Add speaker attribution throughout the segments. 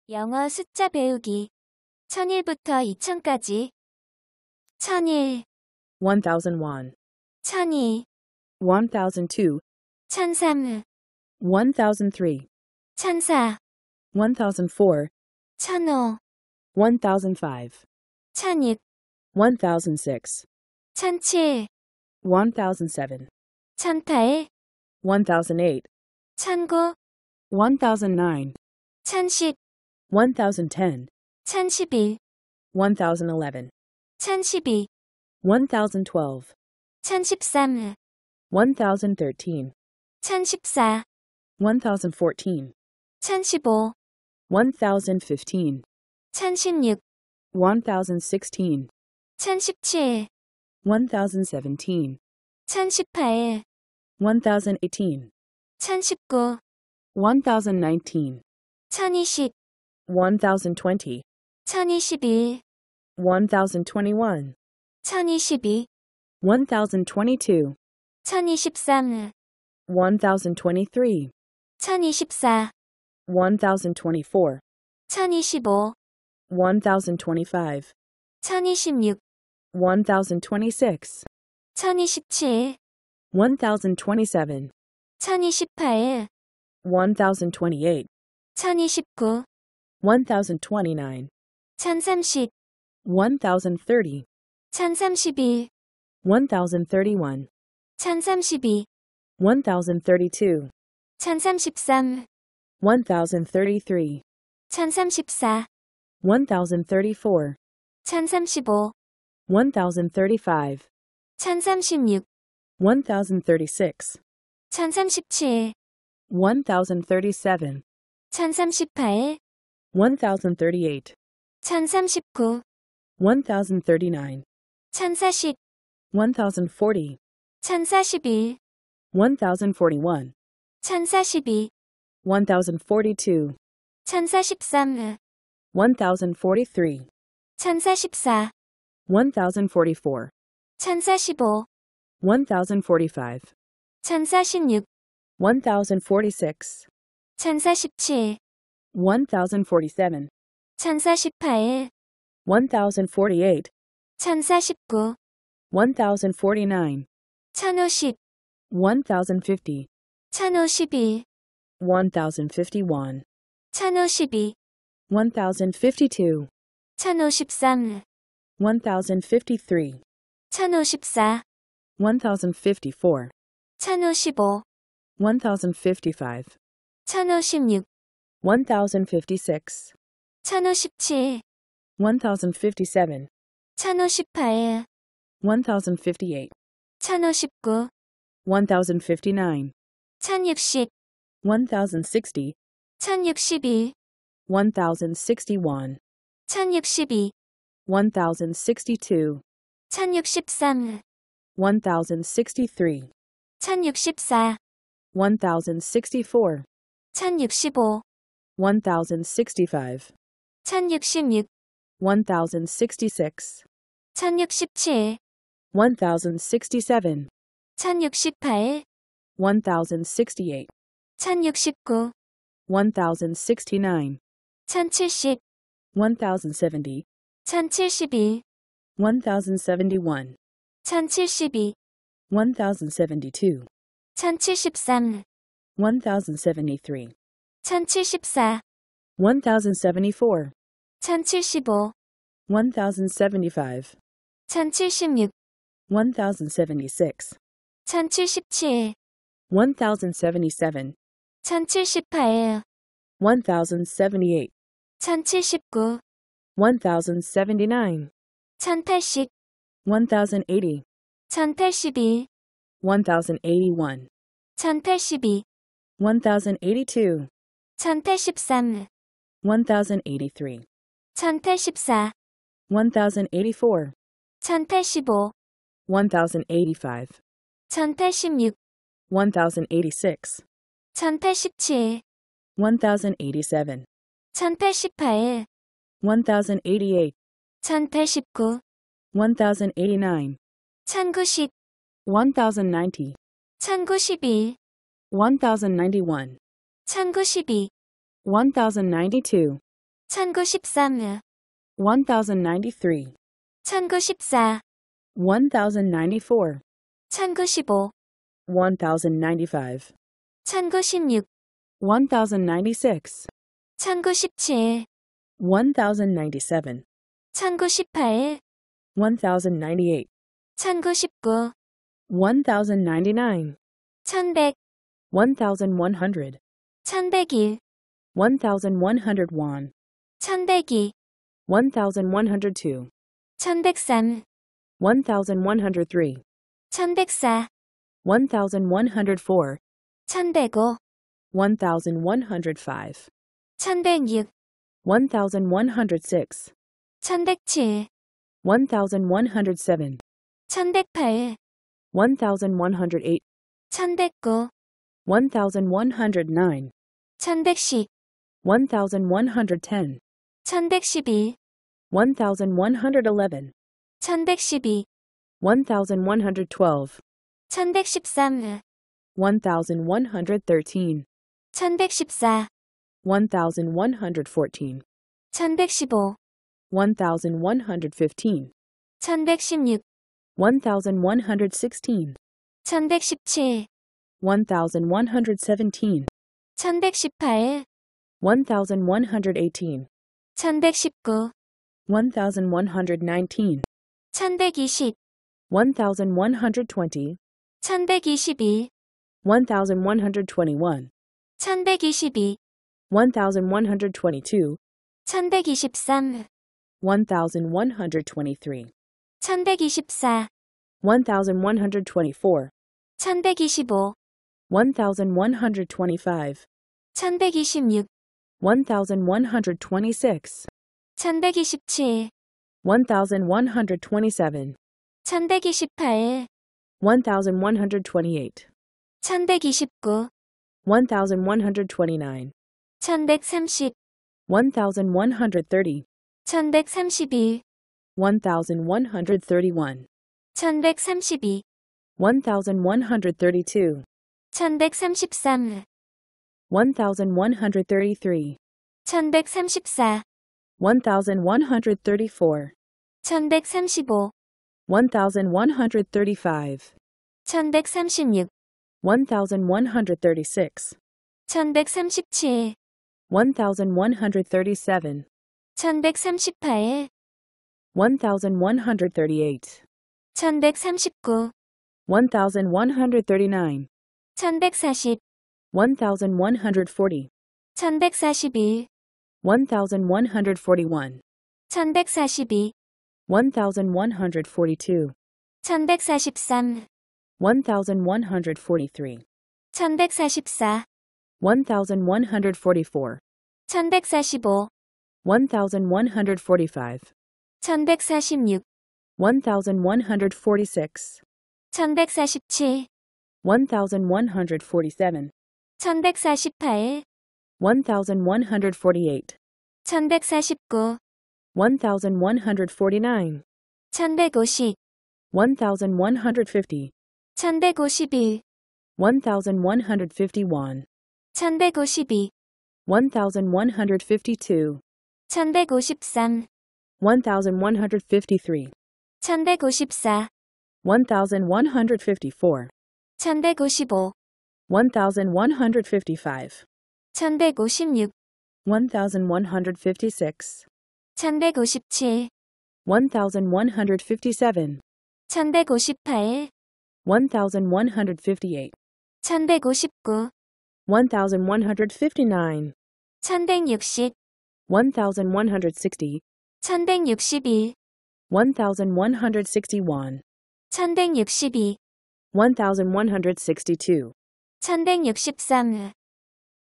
Speaker 1: 영어 숫자 배우기 1001부터 2000까지 1001,
Speaker 2: 1001,
Speaker 1: 1002,
Speaker 2: 1002,
Speaker 1: 1003,
Speaker 2: 1003,
Speaker 1: 1004,
Speaker 2: 1004,
Speaker 1: 1005,
Speaker 2: 1005,
Speaker 1: 1006,
Speaker 2: 1006,
Speaker 1: 1007,
Speaker 2: 1007,
Speaker 1: 1008,
Speaker 2: 1008,
Speaker 1: 1009,
Speaker 2: 1009,
Speaker 1: 1010,
Speaker 2: 1010,
Speaker 1: 1011,
Speaker 2: 1011,
Speaker 1: 1012,
Speaker 2: 1012,
Speaker 1: 1013,
Speaker 2: 1013,
Speaker 1: 1014,
Speaker 2: 1014,
Speaker 1: 1015,
Speaker 2: 1015,
Speaker 1: 1016,
Speaker 2: 1016,
Speaker 1: 1017,
Speaker 2: 1017,
Speaker 1: 1018,
Speaker 2: 1018,
Speaker 1: 1019,
Speaker 2: 1019,
Speaker 1: 1020,
Speaker 2: 1020,
Speaker 1: 1021,
Speaker 2: 1021,
Speaker 1: 1022,
Speaker 2: 1022,
Speaker 1: 1023,
Speaker 2: 1023,
Speaker 1: 1024,
Speaker 2: 1024,
Speaker 1: 1025,
Speaker 2: 1025,
Speaker 1: 1026,
Speaker 2: 1026,
Speaker 1: 1027,
Speaker 2: 1027,
Speaker 1: 1028,
Speaker 2: 1028,
Speaker 1: 1029,
Speaker 2: 1029,
Speaker 1: 1030,
Speaker 2: 1030,
Speaker 1: 1031,
Speaker 2: 1031,
Speaker 1: 1032,
Speaker 2: 1032,
Speaker 1: 1033,
Speaker 2: 1033,
Speaker 1: 1034,
Speaker 2: 1034,
Speaker 1: 1035,
Speaker 2: 1035,
Speaker 1: 1036,
Speaker 2: 1036,
Speaker 1: 1037,
Speaker 2: 1037,
Speaker 1: 1038,
Speaker 2: 1038,
Speaker 1: 1039,
Speaker 2: 1039,
Speaker 1: 1040,
Speaker 2: 1040,
Speaker 1: 1041,
Speaker 2: 1041,
Speaker 1: 1042,
Speaker 2: 1042,
Speaker 1: 1043,
Speaker 2: 1043,
Speaker 1: 1044,
Speaker 2: 1044,
Speaker 1: 1045,
Speaker 2: 1045,
Speaker 1: 1046,
Speaker 2: 1046,
Speaker 1: 1047,
Speaker 2: 1047,
Speaker 1: 1048,
Speaker 2: 1048,
Speaker 1: 1049,
Speaker 2: 1049,
Speaker 1: 1050,
Speaker 2: 1050,
Speaker 1: 1051,
Speaker 2: 1051,
Speaker 1: 1052,
Speaker 2: 1052,
Speaker 1: 1053,
Speaker 2: 1053,
Speaker 1: 1054,
Speaker 2: 1054,
Speaker 1: 1055,
Speaker 2: 1055,
Speaker 1: 1056,
Speaker 2: 1056,
Speaker 1: 1057,
Speaker 2: 1057,
Speaker 1: 1058,
Speaker 2: 1058,
Speaker 1: 1059,
Speaker 2: 1059,
Speaker 1: 1060,
Speaker 2: 1060,
Speaker 1: 1061,
Speaker 2: 1061,
Speaker 1: 1062,
Speaker 2: 1062,
Speaker 1: 1063,
Speaker 2: 1063,
Speaker 1: 1064,
Speaker 2: 1064,
Speaker 1: 1065,
Speaker 2: 1065,
Speaker 1: 1066,
Speaker 2: 1066,
Speaker 1: 1067,
Speaker 2: 1067,
Speaker 1: 1068,
Speaker 2: 1068,
Speaker 1: 1069,
Speaker 2: 1069,
Speaker 1: 1070,
Speaker 2: 1070,
Speaker 1: 1071,
Speaker 2: 1071,
Speaker 1: 1072,
Speaker 2: 1072,
Speaker 1: 1073,
Speaker 2: 1073,
Speaker 1: 1074,
Speaker 2: 1074,
Speaker 1: 1075,
Speaker 2: 1075,
Speaker 1: 1076,
Speaker 2: 1076,
Speaker 1: 1077,
Speaker 2: 1077,
Speaker 1: 1078,
Speaker 2: 1078,
Speaker 1: 1079,
Speaker 2: 1079,
Speaker 1: 1080,
Speaker 2: 1080,
Speaker 1: 1081,
Speaker 2: 1081,
Speaker 1: 1082,
Speaker 2: 1082,
Speaker 1: 1083,
Speaker 2: 1083,
Speaker 1: 1084,
Speaker 2: 1084,
Speaker 1: 1085,
Speaker 2: 1085,
Speaker 1: 1086,
Speaker 2: 1086,
Speaker 1: 1087,
Speaker 2: 1087,
Speaker 1: 1088,
Speaker 2: 1088,
Speaker 1: 1089,
Speaker 2: 1089,
Speaker 1: 1090,
Speaker 2: 1090,
Speaker 1: 1091,
Speaker 2: 1091,
Speaker 1: 1092,
Speaker 2: 1092,
Speaker 1: 1093,
Speaker 2: 1093,
Speaker 1: 1094,
Speaker 2: 1094,
Speaker 1: 1095,
Speaker 2: 1095,
Speaker 1: 1096,
Speaker 2: 1096,
Speaker 1: 1097,
Speaker 2: 1097,
Speaker 1: 1098,
Speaker 2: 1098,
Speaker 1: 1099,
Speaker 2: 1099,
Speaker 1: 1100,
Speaker 2: 1100,
Speaker 1: 1101,
Speaker 2: 1101,
Speaker 1: 1102,
Speaker 2: 1102,
Speaker 1: 1103,
Speaker 2: 1103,
Speaker 1: 1104,
Speaker 2: 1104,
Speaker 1: 1105,
Speaker 2: 1105,
Speaker 1: 1106,
Speaker 2: 1106,
Speaker 1: 1107,
Speaker 2: 1107,
Speaker 1: 1108,
Speaker 2: 1108,
Speaker 1: 1109,
Speaker 2: 1109,
Speaker 1: 1110,
Speaker 2: 1110,
Speaker 1: 1111,
Speaker 2: 1111,
Speaker 1: 1112,
Speaker 2: 1112,
Speaker 1: 1113,
Speaker 2: 1113,
Speaker 1: 1114,
Speaker 2: 1114,
Speaker 1: 1115,
Speaker 2: 1115,
Speaker 1: 1116,
Speaker 2: 1116,
Speaker 1: 1117,
Speaker 2: 1117,
Speaker 1: 1118,
Speaker 2: 1118,
Speaker 1: 1119,
Speaker 2: 1119,
Speaker 1: 1120,
Speaker 2: 1120,
Speaker 1: 1121,
Speaker 2: 1121,
Speaker 1: 1122,
Speaker 2: 1122,
Speaker 1: 1123,
Speaker 2: 1123,
Speaker 1: 1124,
Speaker 2: 1124,
Speaker 1: 1125,
Speaker 2: 1125,
Speaker 1: 1126,
Speaker 2: 1126,
Speaker 1: 1127,
Speaker 2: 1127,
Speaker 1: 1128,
Speaker 2: 1128,
Speaker 1: 1129,
Speaker 2: 1129,
Speaker 1: 1130,
Speaker 2: 1130,
Speaker 1: 1131,
Speaker 2: 1131,
Speaker 1: 1132,
Speaker 2: 1132,
Speaker 1: 1133,
Speaker 2: 1133,
Speaker 1: 1134,
Speaker 2: 1134,
Speaker 1: 1135,
Speaker 2: 1135,
Speaker 1: 1136,
Speaker 2: 1136,
Speaker 1: 1137,
Speaker 2: 1137,
Speaker 1: 1138,
Speaker 2: 1138,
Speaker 1: 1139,
Speaker 2: 1139,
Speaker 1: 1140,
Speaker 2: 1140,
Speaker 1: 1141,
Speaker 2: 1141,
Speaker 1: 1142,
Speaker 2: 1142,
Speaker 1: 1143,
Speaker 2: 1143,
Speaker 1: 1144,
Speaker 2: 1144,
Speaker 1: 1145,
Speaker 2: 1145,
Speaker 1: 1146,
Speaker 2: 1146,
Speaker 1: 1147,
Speaker 2: 1147,
Speaker 1: 1148,
Speaker 2: 1148,
Speaker 1: 1149,
Speaker 2: 1149,
Speaker 1: 1150,
Speaker 2: 1150,
Speaker 1: 1151,
Speaker 2: 1151,
Speaker 1: 1152,
Speaker 2: 1152,
Speaker 1: 1153,
Speaker 2: 1153,
Speaker 1: 1154,
Speaker 2: 1154,
Speaker 1: 1155,
Speaker 2: 1155,
Speaker 1: 1156,
Speaker 2: 1156,
Speaker 1: 1157,
Speaker 2: 1157,
Speaker 1: 1158,
Speaker 2: 1158,
Speaker 1: 1159,
Speaker 2: 1159,
Speaker 1: 1160,
Speaker 2: 1160,
Speaker 1: 1161,
Speaker 2: 1161,
Speaker 1: 1162,
Speaker 2: 1162,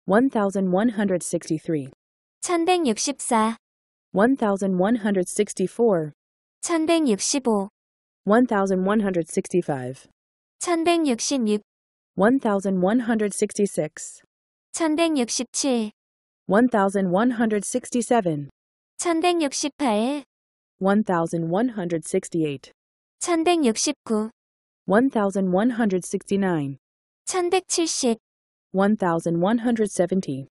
Speaker 1: 1163,
Speaker 2: 1163,
Speaker 1: 1164,
Speaker 2: 1164,
Speaker 1: 1165,
Speaker 2: 1165,
Speaker 1: 1166,
Speaker 2: 1166,
Speaker 1: 1167,
Speaker 2: 1167,
Speaker 1: 1168,
Speaker 2: 1168,
Speaker 1: 1169,
Speaker 2: 1169,
Speaker 1: 1170,
Speaker 2: 1170,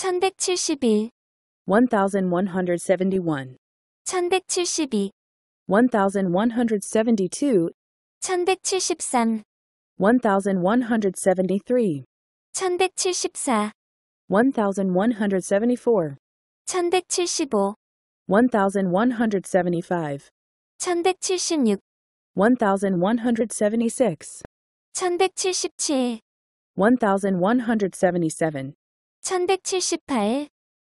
Speaker 1: 1171,
Speaker 2: 1171,
Speaker 1: 1172,
Speaker 2: 1172,
Speaker 1: 1173,
Speaker 2: 1173,
Speaker 1: 1174,
Speaker 2: 1174,
Speaker 1: 1175,
Speaker 2: 1175,
Speaker 1: 1176,
Speaker 2: 1176,
Speaker 1: 1177,
Speaker 2: 1177,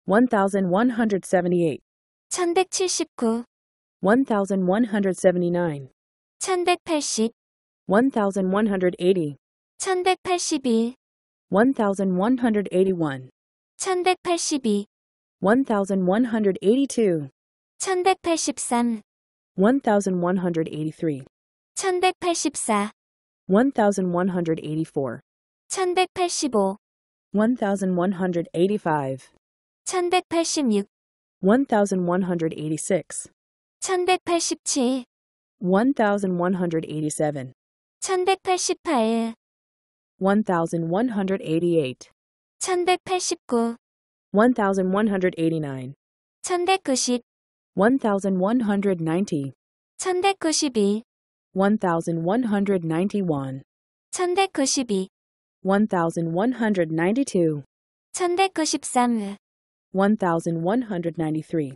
Speaker 1: 1178,
Speaker 2: 1178,
Speaker 1: 1179,
Speaker 2: 1179,
Speaker 1: 1180,
Speaker 2: 1180,
Speaker 1: 1181,
Speaker 2: 1181,
Speaker 1: 1182,
Speaker 2: 1182,
Speaker 1: 1183,
Speaker 2: 1183,
Speaker 1: 1184,
Speaker 2: 1184,
Speaker 1: 1185,
Speaker 2: 1185,
Speaker 1: 1186,
Speaker 2: 1186,
Speaker 1: 1187,
Speaker 2: 1187,
Speaker 1: 1188,
Speaker 2: 1188,
Speaker 1: 1189,
Speaker 2: 1189,
Speaker 1: 1190,
Speaker 2: 1190,
Speaker 1: 1192,
Speaker 2: 1191,
Speaker 1: 1192,
Speaker 2: 1192,
Speaker 1: 1193,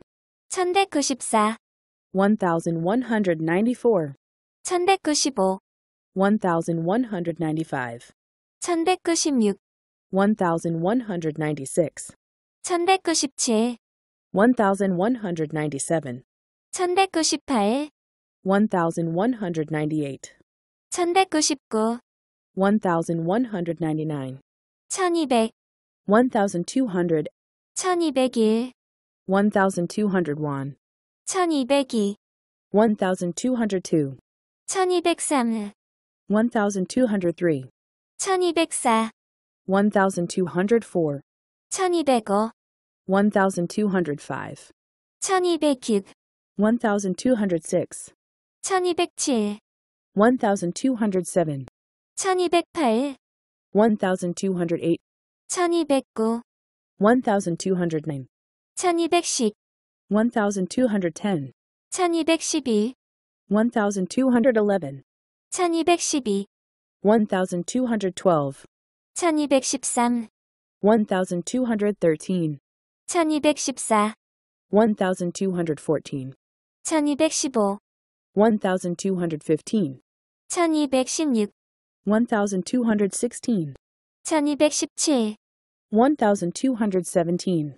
Speaker 2: 1193,
Speaker 1: 1194,
Speaker 2: 1194,
Speaker 1: 1195,
Speaker 2: 1195,
Speaker 1: 1196,
Speaker 2: 1196,
Speaker 1: 1197,
Speaker 2: 1197,
Speaker 1: 1198,
Speaker 2: 1198,
Speaker 1: 1199,
Speaker 2: 1199,
Speaker 1: 1200,
Speaker 2: 1200,
Speaker 1: 1201,
Speaker 2: 1201,
Speaker 1: 1202,
Speaker 2: 1202,
Speaker 1: 1203,
Speaker 2: 1203,
Speaker 1: 1204,
Speaker 2: 1204,
Speaker 1: 1205,
Speaker 2: 1205,
Speaker 1: 1206,
Speaker 2: 1206,
Speaker 1: 1207,
Speaker 2: 1207,
Speaker 1: 1208,
Speaker 2: 1208,
Speaker 1: 1209,
Speaker 2: 1209,
Speaker 1: 1210,
Speaker 2: 1210,
Speaker 1: 1211,
Speaker 2: 1211,
Speaker 1: 1212,
Speaker 2: 1212,
Speaker 1: 1213,
Speaker 2: 1213,
Speaker 1: 1214,
Speaker 2: 1214,
Speaker 1: 1215,
Speaker 2: 1215,
Speaker 1: 1216,
Speaker 2: 1216,
Speaker 1: 1217,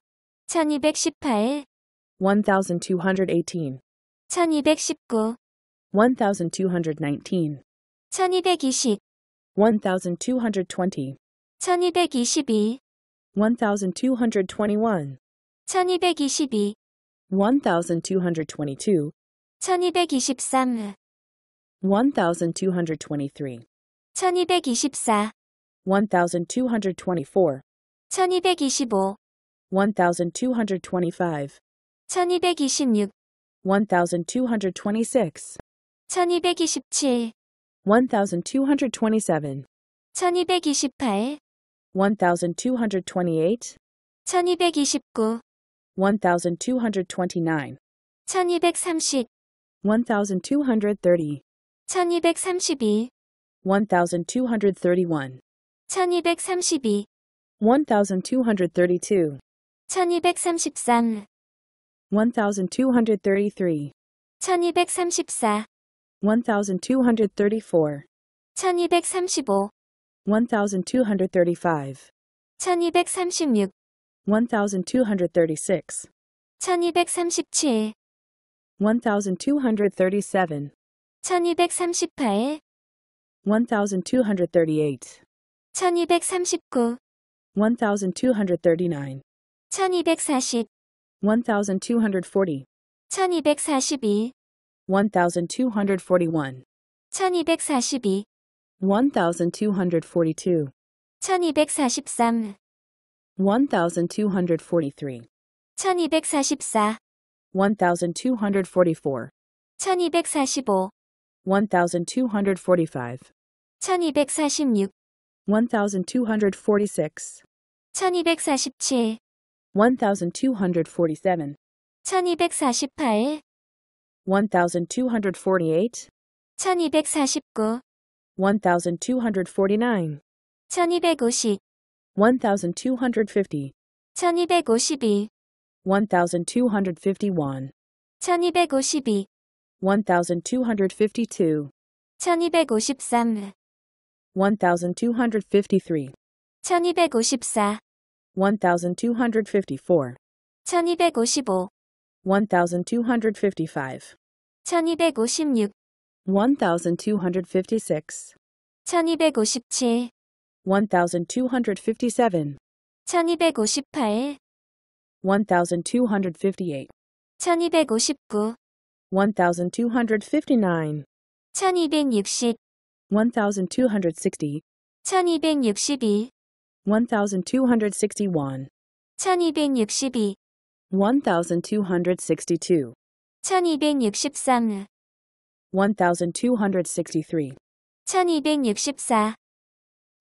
Speaker 2: 1217,
Speaker 1: 1218,
Speaker 2: 1218,
Speaker 1: 1219,
Speaker 2: 1219,
Speaker 1: 1220,
Speaker 2: 1220,
Speaker 1: 1222,
Speaker 2: 1221,
Speaker 1: 1222,
Speaker 2: 1222,
Speaker 1: 1223,
Speaker 2: 1223,
Speaker 1: 1224,
Speaker 2: 1224,
Speaker 1: 1225,
Speaker 2: 1225,
Speaker 1: 1226,
Speaker 2: 1226,
Speaker 1: 1227,
Speaker 2: 1227,
Speaker 1: 1228,
Speaker 2: 1228,
Speaker 1: 1229,
Speaker 2: 1229,
Speaker 1: 1230,
Speaker 2: 1230,
Speaker 1: 1232,
Speaker 2: 1231,
Speaker 1: 1232,
Speaker 2: 1232,
Speaker 1: 1233,
Speaker 2: 1233,
Speaker 1: 1234,
Speaker 2: 1234,
Speaker 1: 1235,
Speaker 2: 1235,
Speaker 1: 1236,
Speaker 2: 1236,
Speaker 1: 1237,
Speaker 2: 1237,
Speaker 1: 1238,
Speaker 2: 1238,
Speaker 1: 1239,
Speaker 2: 1239,
Speaker 1: 1240,
Speaker 2: 1240,
Speaker 1: 1242,
Speaker 2: 1241,
Speaker 1: 1242,
Speaker 2: 1242,
Speaker 1: 1243,
Speaker 2: 1243,
Speaker 1: 1244,
Speaker 2: 1244,
Speaker 1: 1245,
Speaker 2: 1245,
Speaker 1: 1246,
Speaker 2: 1246,
Speaker 1: 1247,
Speaker 2: 1247,
Speaker 1: 1248,
Speaker 2: 1248,
Speaker 1: 1249,
Speaker 2: 1249,
Speaker 1: 1250,
Speaker 2: 1250,
Speaker 1: 1252,
Speaker 2: 1251,
Speaker 1: 1252,
Speaker 2: 1252,
Speaker 1: 1253,
Speaker 2: 1253,
Speaker 1: 1254,
Speaker 2: 1254,
Speaker 1: 1255,
Speaker 2: 1255,
Speaker 1: 1256,
Speaker 2: 1256,
Speaker 1: 1257,
Speaker 2: 1257,
Speaker 1: 1258,
Speaker 2: 1258,
Speaker 1: 1259,
Speaker 2: 1259,
Speaker 1: 1260,
Speaker 2: 1260,
Speaker 1: 1262,
Speaker 2: 1261,
Speaker 1: 1262,
Speaker 2: 1262,
Speaker 1: 1263,
Speaker 2: 1263,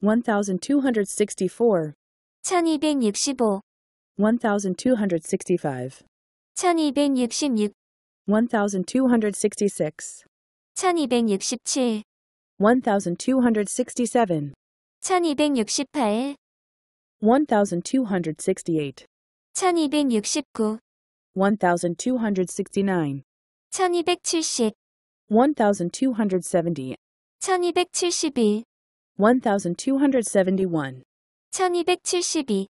Speaker 1: 1264,
Speaker 2: 1264,
Speaker 1: 1265,
Speaker 2: 1265,
Speaker 1: 1266,
Speaker 2: 1266,
Speaker 1: 1267,
Speaker 2: 1267,
Speaker 1: 1268,
Speaker 2: 1268,
Speaker 1: 1269,
Speaker 2: 1269,
Speaker 1: 1270,
Speaker 2: 1270,
Speaker 1: 1271,
Speaker 2: 1271,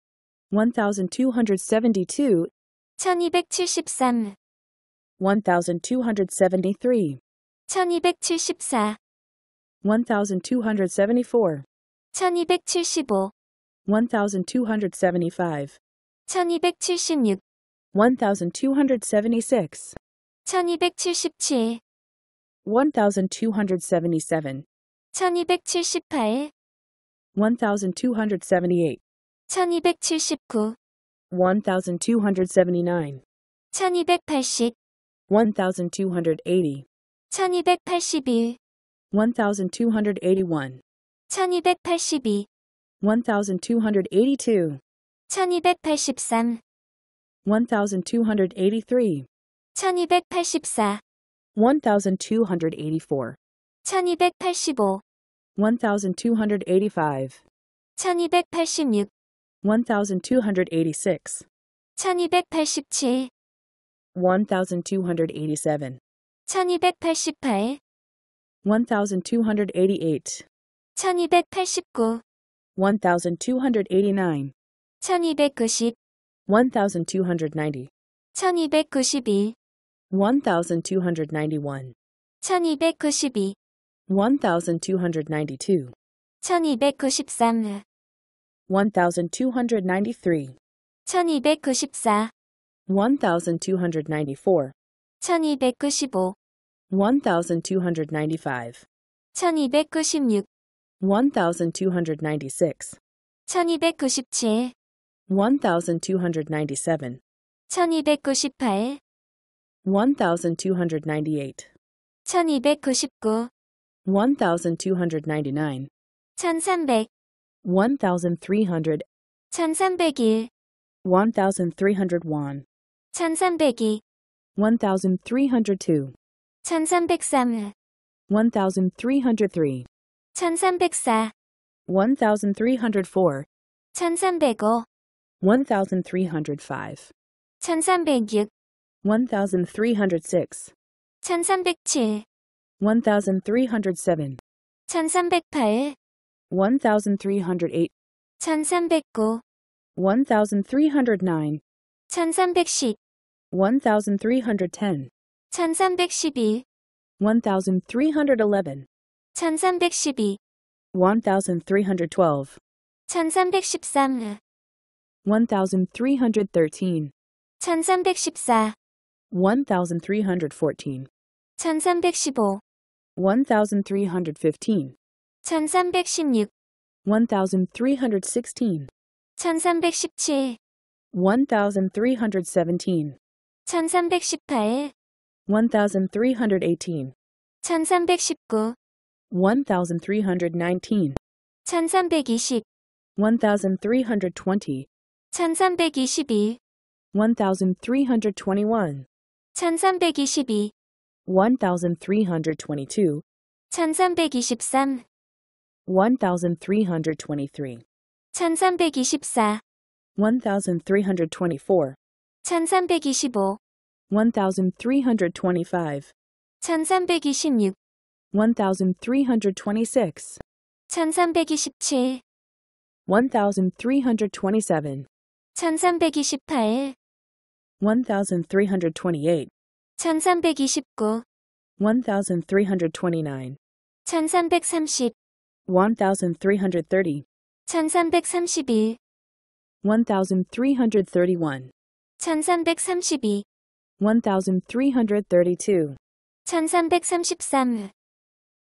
Speaker 1: 1272,
Speaker 2: 1272,
Speaker 1: 1273,
Speaker 2: 1273,
Speaker 1: 1274,
Speaker 2: 1274,
Speaker 1: 1275,
Speaker 2: 1275,
Speaker 1: 1276,
Speaker 2: 1276,
Speaker 1: 1277,
Speaker 2: 1277,
Speaker 1: 1278,
Speaker 2: 1278,
Speaker 1: 1279,
Speaker 2: 1279,
Speaker 1: 1280,
Speaker 2: 1280,
Speaker 1: 1281,
Speaker 2: 1281,
Speaker 1: 1282,
Speaker 2: 1282,
Speaker 1: 1283,
Speaker 2: 1283,
Speaker 1: 1284,
Speaker 2: 1284,
Speaker 1: 1285,
Speaker 2: 1285,
Speaker 1: 1286,
Speaker 2: 1286,
Speaker 1: 1287,
Speaker 2: 1287,
Speaker 1: 1288,
Speaker 2: 1288,
Speaker 1: 1289,
Speaker 2: 1289,
Speaker 1: 1290,
Speaker 2: 1290,
Speaker 1: 1291,
Speaker 2: 1291,
Speaker 1: 1292,
Speaker 2: 1292,
Speaker 1: 1293,
Speaker 2: 1293,
Speaker 1: 1294,
Speaker 2: 1294,
Speaker 1: 1295,
Speaker 2: 1295,
Speaker 1: 1296,
Speaker 2: 1296,
Speaker 1: 1297,
Speaker 2: 1297,
Speaker 1: 1298,
Speaker 2: 1298,
Speaker 1: 1299,
Speaker 2: 1299,
Speaker 1: 1300,
Speaker 2: 1300,
Speaker 1: 1301,
Speaker 2: 1301,
Speaker 1: 1302,
Speaker 2: 1302,
Speaker 1: 1303,
Speaker 2: 1303,
Speaker 1: 1304,
Speaker 2: 1304,
Speaker 1: 1305,
Speaker 2: 1305,
Speaker 1: 1306,
Speaker 2: 1306,
Speaker 1: 1307,
Speaker 2: 1307,
Speaker 1: 1308,
Speaker 2: 1308,
Speaker 1: 1309,
Speaker 2: 1309,
Speaker 1: 1310,
Speaker 2: 1310,
Speaker 1: 1311,
Speaker 2: 1311,
Speaker 1: 1312,
Speaker 2: 1312,
Speaker 1: 1313,
Speaker 2: 1313,
Speaker 1: 1314,
Speaker 2: 1314,
Speaker 1: 1315,
Speaker 2: 1315,
Speaker 1: 1316,
Speaker 2: 1316,
Speaker 1: 1317,
Speaker 2: 1317,
Speaker 1: 1318,
Speaker 2: 1318,
Speaker 1: 1319,
Speaker 2: 1319,
Speaker 1: 1320,
Speaker 2: 1320,
Speaker 1: 1322,
Speaker 2: 1321,
Speaker 1: 1322,
Speaker 2: 1322,
Speaker 1: 1323,
Speaker 2: 1323,
Speaker 1: 1324,
Speaker 2: 1324,
Speaker 1: 1325,
Speaker 2: 1325,
Speaker 1: 1326,
Speaker 2: 1326,
Speaker 1: 1327,
Speaker 2: 1327,
Speaker 1: 1328,
Speaker 2: 1328,
Speaker 1: 1329,
Speaker 2: 1329,
Speaker 1: 1330,
Speaker 2: 1330,
Speaker 1: 1331,
Speaker 2: 1331,
Speaker 1: 1332,
Speaker 2: 1332,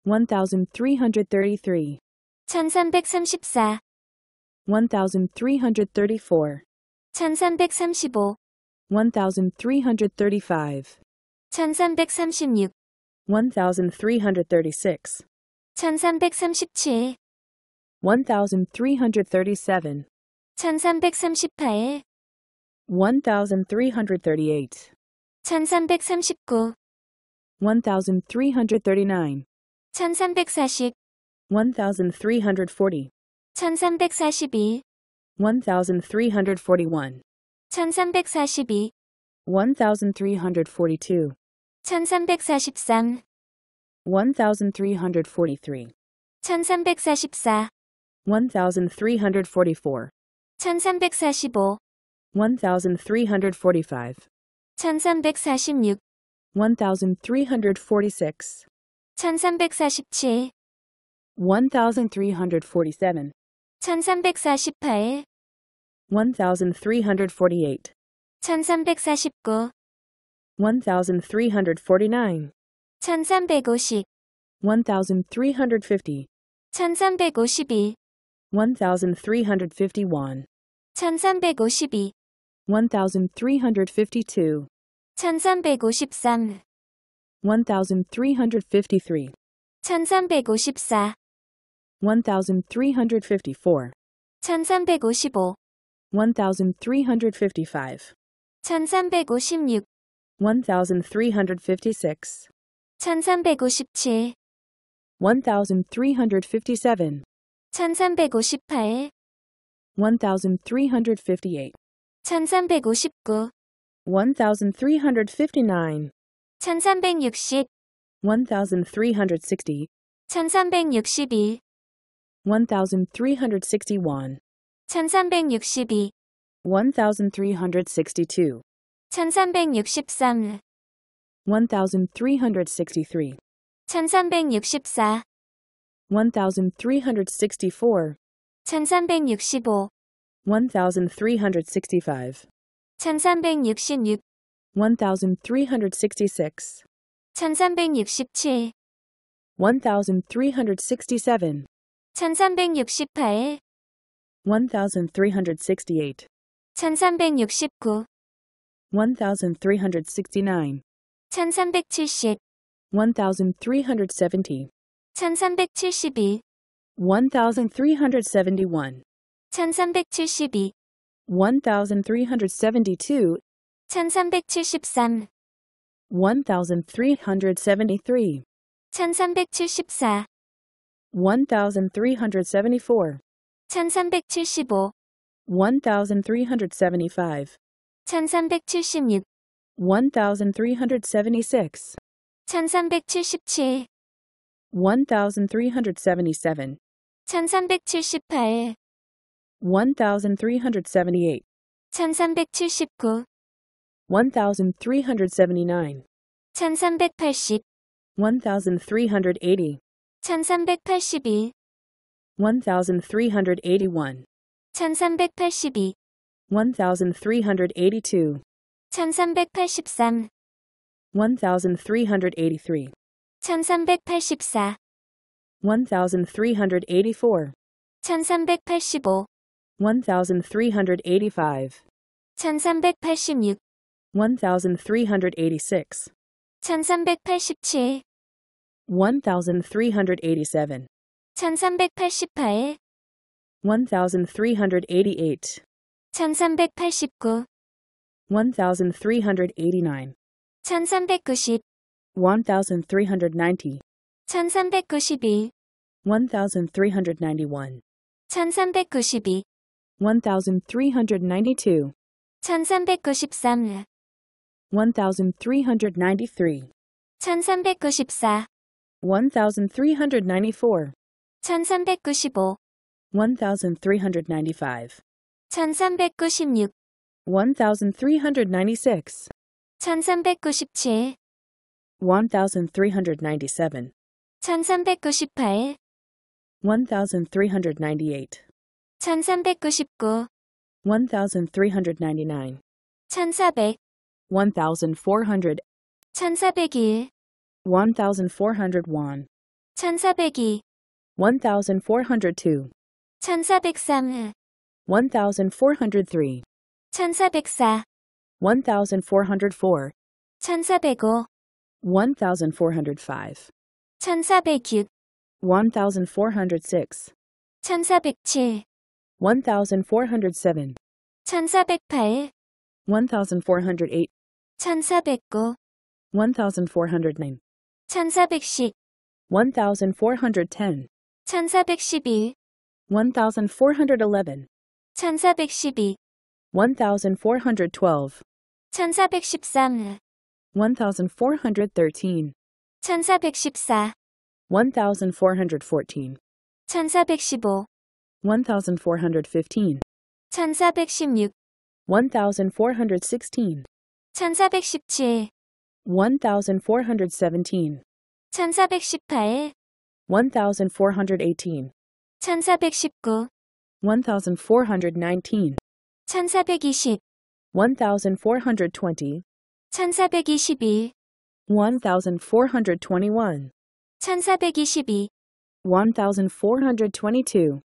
Speaker 1: 1333,
Speaker 2: 1333,
Speaker 1: 1334,
Speaker 2: 1334,
Speaker 1: 1335,
Speaker 2: 1335,
Speaker 1: 1336,
Speaker 2: 1336,
Speaker 1: 1337,
Speaker 2: 1337,
Speaker 1: 1338,
Speaker 2: 1338,
Speaker 1: 1339,
Speaker 2: 1339,
Speaker 1: 1340,
Speaker 2: 1340,
Speaker 1: 1341,
Speaker 2: 1341,
Speaker 1: 1342,
Speaker 2: 1342,
Speaker 1: 1343,
Speaker 2: 1343,
Speaker 1: 1344,
Speaker 2: 1344,
Speaker 1: 1345,
Speaker 2: 1345,
Speaker 1: 1346,
Speaker 2: 1346,
Speaker 1: 1347,
Speaker 2: 1347,
Speaker 1: 1348,
Speaker 2: 1348,
Speaker 1: 1349,
Speaker 2: 1349,
Speaker 1: 1350,
Speaker 2: 1350,
Speaker 1: 1352,
Speaker 2: 1351,
Speaker 1: 1352,
Speaker 2: 1352,
Speaker 1: 1353,
Speaker 2: 1353,
Speaker 1: 1354,
Speaker 2: 1354,
Speaker 1: 1355,
Speaker 2: 1355,
Speaker 1: 1356,
Speaker 2: 1356,
Speaker 1: 1357,
Speaker 2: 1357,
Speaker 1: 1358,
Speaker 2: 1358,
Speaker 1: 1359,
Speaker 2: 1359,
Speaker 1: 1360,
Speaker 2: 1360,
Speaker 1: 1361,
Speaker 2: 1361,
Speaker 1: 1362,
Speaker 2: 1362,
Speaker 1: 1363,
Speaker 2: 1363,
Speaker 1: 1364,
Speaker 2: 1364,
Speaker 1: 1365,
Speaker 2: 1365,
Speaker 1: 1366,
Speaker 2: 1366,
Speaker 1: 1367,
Speaker 2: 1367,
Speaker 1: 1368,
Speaker 2: 1368,
Speaker 1: 1369,
Speaker 2: 1369,
Speaker 1: 1370,
Speaker 2: 1370,
Speaker 1: 1372,
Speaker 2: 1371,
Speaker 1: 1372,
Speaker 2: 1372,
Speaker 1: 1373,
Speaker 2: 1373,
Speaker 1: 1374,
Speaker 2: 1374,
Speaker 1: 1375,
Speaker 2: 1375,
Speaker 1: 1376,
Speaker 2: 1376,
Speaker 1: 1377,
Speaker 2: 1377,
Speaker 1: 1378,
Speaker 2: 1378,
Speaker 1: 1379,
Speaker 2: 1379,
Speaker 1: 1380,
Speaker 2: 1380,
Speaker 1: 1381,
Speaker 2: 1381,
Speaker 1: 1382,
Speaker 2: 1382,
Speaker 1: 1383,
Speaker 2: 1383,
Speaker 1: 1384,
Speaker 2: 1384,
Speaker 1: 1385,
Speaker 2: 1385,
Speaker 1: 1386,
Speaker 2: 1386,
Speaker 1: 1387,
Speaker 2: 1387,
Speaker 1: 1388,
Speaker 2: 1388,
Speaker 1: 1389,
Speaker 2: 1389,
Speaker 1: 1390,
Speaker 2: 1390,
Speaker 1: 1391,
Speaker 2: 1391,
Speaker 1: 1392,
Speaker 2: 1392,
Speaker 1: 1393,
Speaker 2: 1393,
Speaker 1: 1394,
Speaker 2: 1394,
Speaker 1: 1395,
Speaker 2: 1395,
Speaker 1: 1396,
Speaker 2: 1396,
Speaker 1: 1397,
Speaker 2: 1397,
Speaker 1: 1398,
Speaker 2: 1398,
Speaker 1: 1399,
Speaker 2: 1399,
Speaker 1: 1400,
Speaker 2: 1400,
Speaker 1: 1401,
Speaker 2: 1401,
Speaker 1: 1402,
Speaker 2: 1402,
Speaker 1: 1403,
Speaker 2: 1403,
Speaker 1: 1404,
Speaker 2: 1404,
Speaker 1: 1405,
Speaker 2: 1405,
Speaker 1: 1406,
Speaker 2: 1406,
Speaker 1: 1407,
Speaker 2: 1407,
Speaker 1: 1408,
Speaker 2: 1408,
Speaker 1: 1409,
Speaker 2: 1409,
Speaker 1: 1410,
Speaker 2: 1410,
Speaker 1: 1411,
Speaker 2: 1411,
Speaker 1: 1412,
Speaker 2: 1412,
Speaker 1: 1413,
Speaker 2: 1413,
Speaker 1: 1414,
Speaker 2: 1414,
Speaker 1: 1415,
Speaker 2: 1415,
Speaker 1: 1416,
Speaker 2: 1416,
Speaker 1: 1417,
Speaker 2: 1417,
Speaker 1: 1418,
Speaker 2: 1418,
Speaker 1: 1419,
Speaker 2: 1419,
Speaker 1: 1420,
Speaker 2: 1420,
Speaker 1: 1421,
Speaker 2: 1421,
Speaker 1: 1422,
Speaker 2: 1422,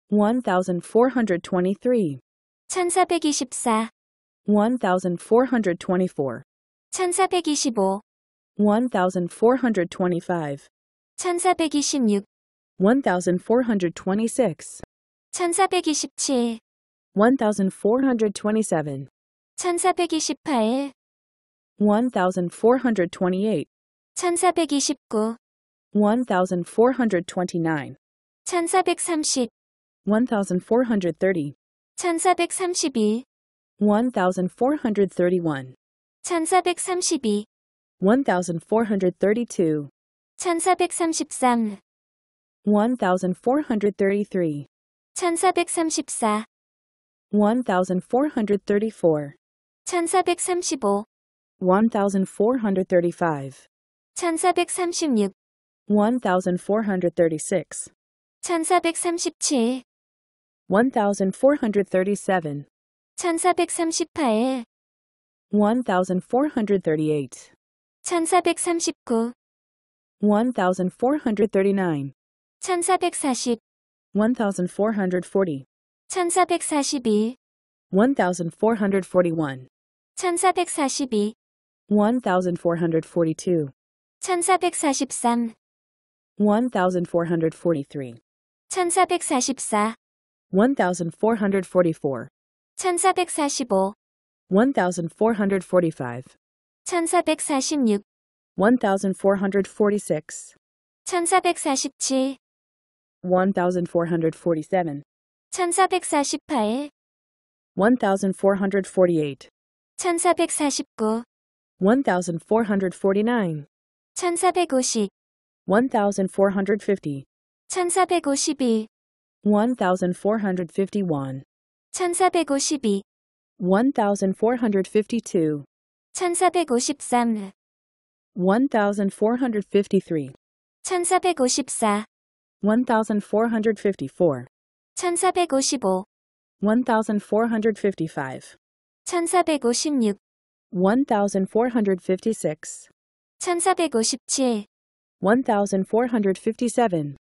Speaker 1: 1423,
Speaker 2: 1423,
Speaker 1: 1424,
Speaker 2: 1424,
Speaker 1: 1425,
Speaker 2: 1425,
Speaker 1: 1426,
Speaker 2: 1426,
Speaker 1: 1427,
Speaker 2: 1427,
Speaker 1: 1428,
Speaker 2: 1428,
Speaker 1: 1429,
Speaker 2: 1429,
Speaker 1: 1430,
Speaker 2: 1430,
Speaker 1: 1432,
Speaker 2: 1431,
Speaker 1: 1432,
Speaker 2: 1432,
Speaker 1: 1433,
Speaker 2: 1433,
Speaker 1: 1434,
Speaker 2: 1434,
Speaker 1: 1435,
Speaker 2: 1435,
Speaker 1: 1436,
Speaker 2: 1436,
Speaker 1: 1437,
Speaker 2: 1437,
Speaker 1: 1438,
Speaker 2: 1438,
Speaker 1: 1439,
Speaker 2: 1439,
Speaker 1: 1440,
Speaker 2: 1440,
Speaker 1: 1441,
Speaker 2: 1441,
Speaker 1: 1442,
Speaker 2: 1442,
Speaker 1: 1443,
Speaker 2: 1443,
Speaker 1: 1444,
Speaker 2: 1444,
Speaker 1: 1445,
Speaker 2: 1445,
Speaker 1: 1446,
Speaker 2: 1446,
Speaker 1: 1447,
Speaker 2: 1447,
Speaker 1: 1448,
Speaker 2: 1448,
Speaker 1: 1449,
Speaker 2: 1449,
Speaker 1: 1450,
Speaker 2: 1450,
Speaker 1: 1452,
Speaker 2: 1451,
Speaker 1: 1452,
Speaker 2: 1452,
Speaker 1: 1453,
Speaker 2: 1453,
Speaker 1: 1454,
Speaker 2: 1454,
Speaker 1: 1455,
Speaker 2: 1455,
Speaker 1: 1456,
Speaker 2: 1456,
Speaker 1: 1457,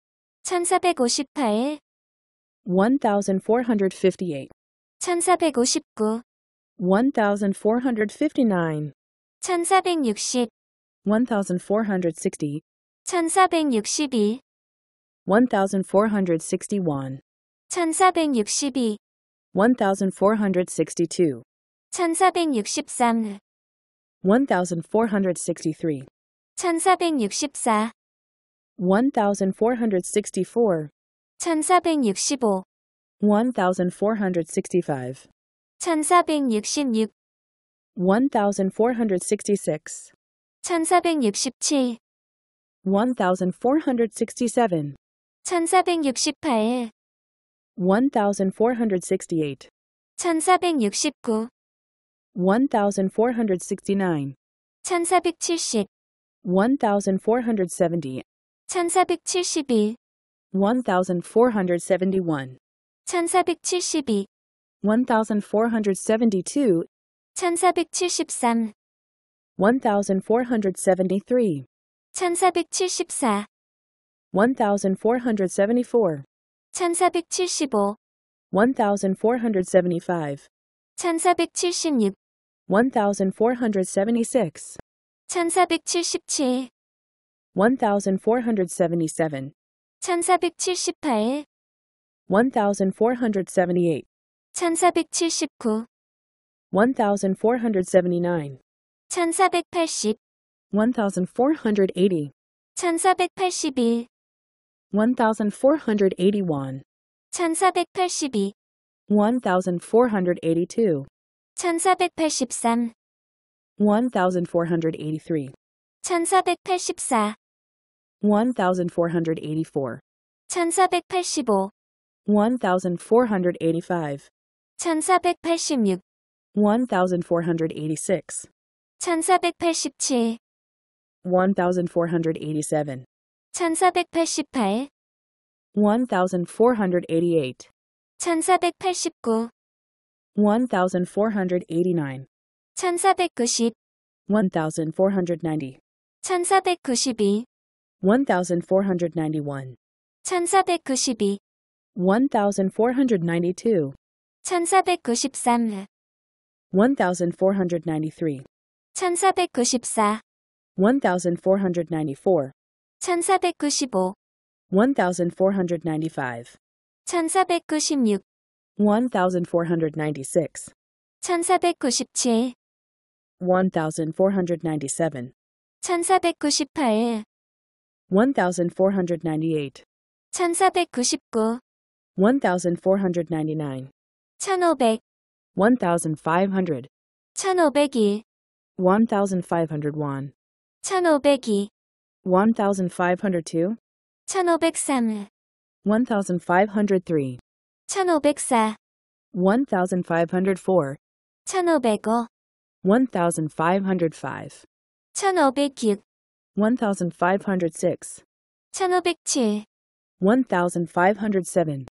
Speaker 2: 1457,
Speaker 1: 1458,
Speaker 2: 1458,
Speaker 1: 1459,
Speaker 2: 1459,
Speaker 1: 1460,
Speaker 2: 1460,
Speaker 1: 1462,
Speaker 2: 1461,
Speaker 1: 1462,
Speaker 2: 1462,
Speaker 1: 1463,
Speaker 2: 1463,
Speaker 1: 1464,
Speaker 2: 1464,
Speaker 1: 1465,
Speaker 2: 1465,
Speaker 1: 1466,
Speaker 2: 1466,
Speaker 1: 1467,
Speaker 2: 1467,
Speaker 1: 1468,
Speaker 2: 1468,
Speaker 1: 1469,
Speaker 2: 1469,
Speaker 1: 1470,
Speaker 2: 1470,
Speaker 1: 1471,
Speaker 2: 1471,
Speaker 1: 1472,
Speaker 2: 1472,
Speaker 1: 1473,
Speaker 2: 1473,
Speaker 1: 1474,
Speaker 2: 1474,
Speaker 1: 1475,
Speaker 2: 1475,
Speaker 1: 1476,
Speaker 2: 1476,
Speaker 1: 1477,
Speaker 2: 1477,
Speaker 1: 1478,
Speaker 2: 1478,
Speaker 1: 1479,
Speaker 2: 1479,
Speaker 1: 1480,
Speaker 2: 1480,
Speaker 1: 1481,
Speaker 2: 1481,
Speaker 1: 1482,
Speaker 2: 1482,
Speaker 1: 1483,
Speaker 2: 1483,
Speaker 1: 1484,
Speaker 2: 1484,
Speaker 1: 1485,
Speaker 2: 1485,
Speaker 1: 1486,
Speaker 2: 1486,
Speaker 1: 1487,
Speaker 2: 1487,
Speaker 1: 1488,
Speaker 2: 1488,
Speaker 1: 1489,
Speaker 2: 1489,
Speaker 1: 1490,
Speaker 2: 1490,
Speaker 1: 1492,
Speaker 2: 1491,
Speaker 1: 1492,
Speaker 2: 1492,
Speaker 1: 1493,
Speaker 2: 1493,
Speaker 1: 1494,
Speaker 2: 1494,
Speaker 1: 1495,
Speaker 2: 1495,
Speaker 1: 1496,
Speaker 2: 1496,
Speaker 1: 1497,
Speaker 2: 1497,
Speaker 1: 1498,
Speaker 2: 1498,
Speaker 1: 1499,
Speaker 2: 1499,
Speaker 1: 1500,
Speaker 2: 1500,
Speaker 1: 1501,
Speaker 2: 1501,
Speaker 1: 1502,
Speaker 2: 1502,
Speaker 1: 1503,
Speaker 2: 1503,
Speaker 1: 1504,
Speaker 2: 1504,
Speaker 1: 1505,
Speaker 2: 1505,
Speaker 1: 1506,
Speaker 2: 1506,
Speaker 1: 1507,
Speaker 2: 1507,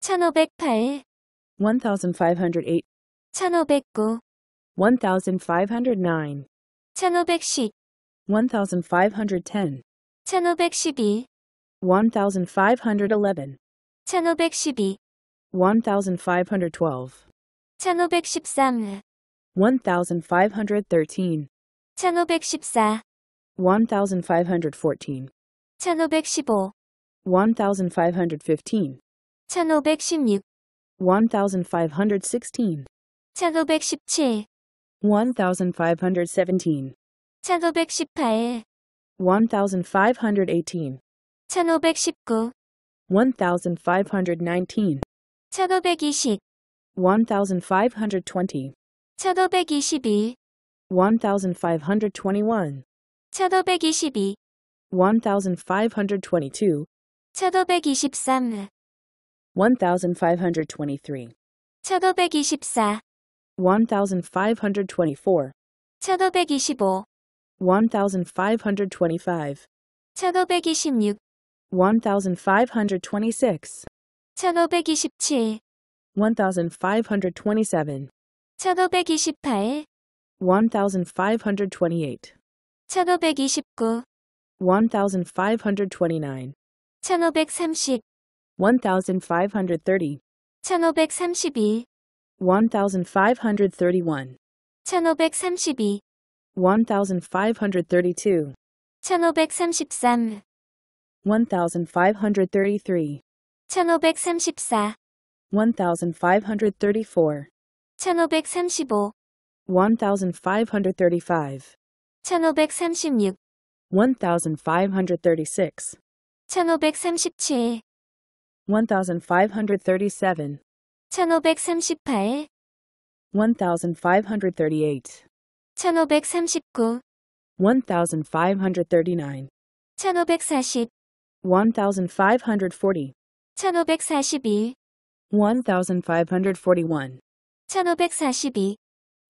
Speaker 1: 1508,
Speaker 2: 1508,
Speaker 1: 1509,
Speaker 2: 1509,
Speaker 1: 1510,
Speaker 2: 1510,
Speaker 1: 1512,
Speaker 2: 1511,
Speaker 1: 1512,
Speaker 2: 1512,
Speaker 1: 1513,
Speaker 2: 1513,
Speaker 1: 1514,
Speaker 2: 1514,
Speaker 1: 1515,
Speaker 2: 1515,
Speaker 1: 1516,
Speaker 2: 1516,
Speaker 1: 1517,
Speaker 2: 1517,
Speaker 1: 1518,
Speaker 2: 1518,
Speaker 1: 1519,
Speaker 2: 1519,
Speaker 1: 1520,
Speaker 2: 1520,
Speaker 1: 1521,
Speaker 2: 1521,
Speaker 1: 1522,
Speaker 2: 1522,
Speaker 1: 1523,
Speaker 2: 1523,
Speaker 1: 1524,
Speaker 2: 1524,
Speaker 1: 1525,
Speaker 2: 1525,
Speaker 1: 1526,
Speaker 2: 1526,
Speaker 1: 1527,
Speaker 2: 1527,
Speaker 1: 1528,
Speaker 2: 1528,
Speaker 1: 1529,
Speaker 2: 1529,
Speaker 1: 1530,
Speaker 2: 1530,
Speaker 1: 1532,
Speaker 2: 1531,
Speaker 1: 1532,
Speaker 2: 1532,
Speaker 1: 1533,
Speaker 2: 1533,
Speaker 1: 1534,
Speaker 2: 1534,
Speaker 1: 1535,
Speaker 2: 1535,
Speaker 1: 1536,
Speaker 2: 1536,
Speaker 1: 1537,
Speaker 2: 1537,
Speaker 1: 1538,
Speaker 2: 1538,
Speaker 1: 1539,
Speaker 2: 1539,
Speaker 1: 1540,
Speaker 2: 1540,
Speaker 1: 1541,
Speaker 2: 1541,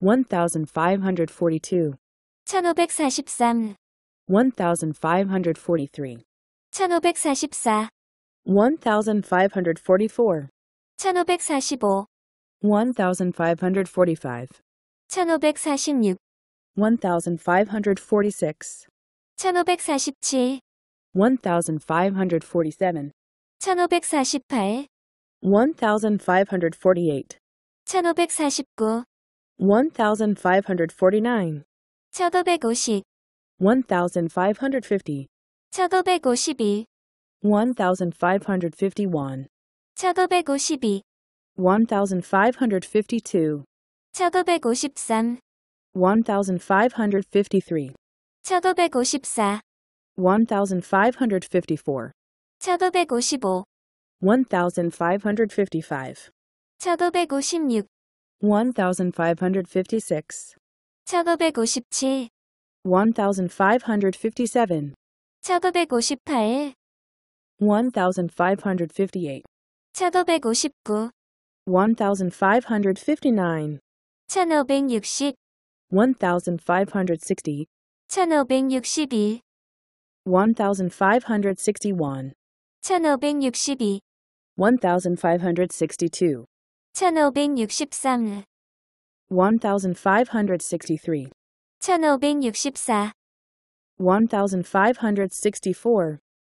Speaker 1: 1542,
Speaker 2: 1542,
Speaker 1: 1543,
Speaker 2: 1543,
Speaker 1: 1544,
Speaker 2: 1544,
Speaker 1: 1545,
Speaker 2: 1545,
Speaker 1: 1546,
Speaker 2: 1546,
Speaker 1: 1547,
Speaker 2: 1547,
Speaker 1: 1548,
Speaker 2: 1548,
Speaker 1: 1549,
Speaker 2: 1549,
Speaker 1: 1550,
Speaker 2: 1550,
Speaker 1: 1551,
Speaker 2: 1551,
Speaker 1: 1552,
Speaker 2: 1552,
Speaker 1: 1553,
Speaker 2: 1553,
Speaker 1: 1554,
Speaker 2: 1554,
Speaker 1: 1555,
Speaker 2: 1555,
Speaker 1: 1556,
Speaker 2: 1556,
Speaker 1: 1557,
Speaker 2: 1557,
Speaker 1: 1558,
Speaker 2: 1558,
Speaker 1: 1559,
Speaker 2: 1559,
Speaker 1: 1560,
Speaker 2: 1560,
Speaker 1: 1561,
Speaker 2: 1561,
Speaker 1: 1562,
Speaker 2: 1562,
Speaker 1: 1563,
Speaker 2: 1563,
Speaker 1: 1564,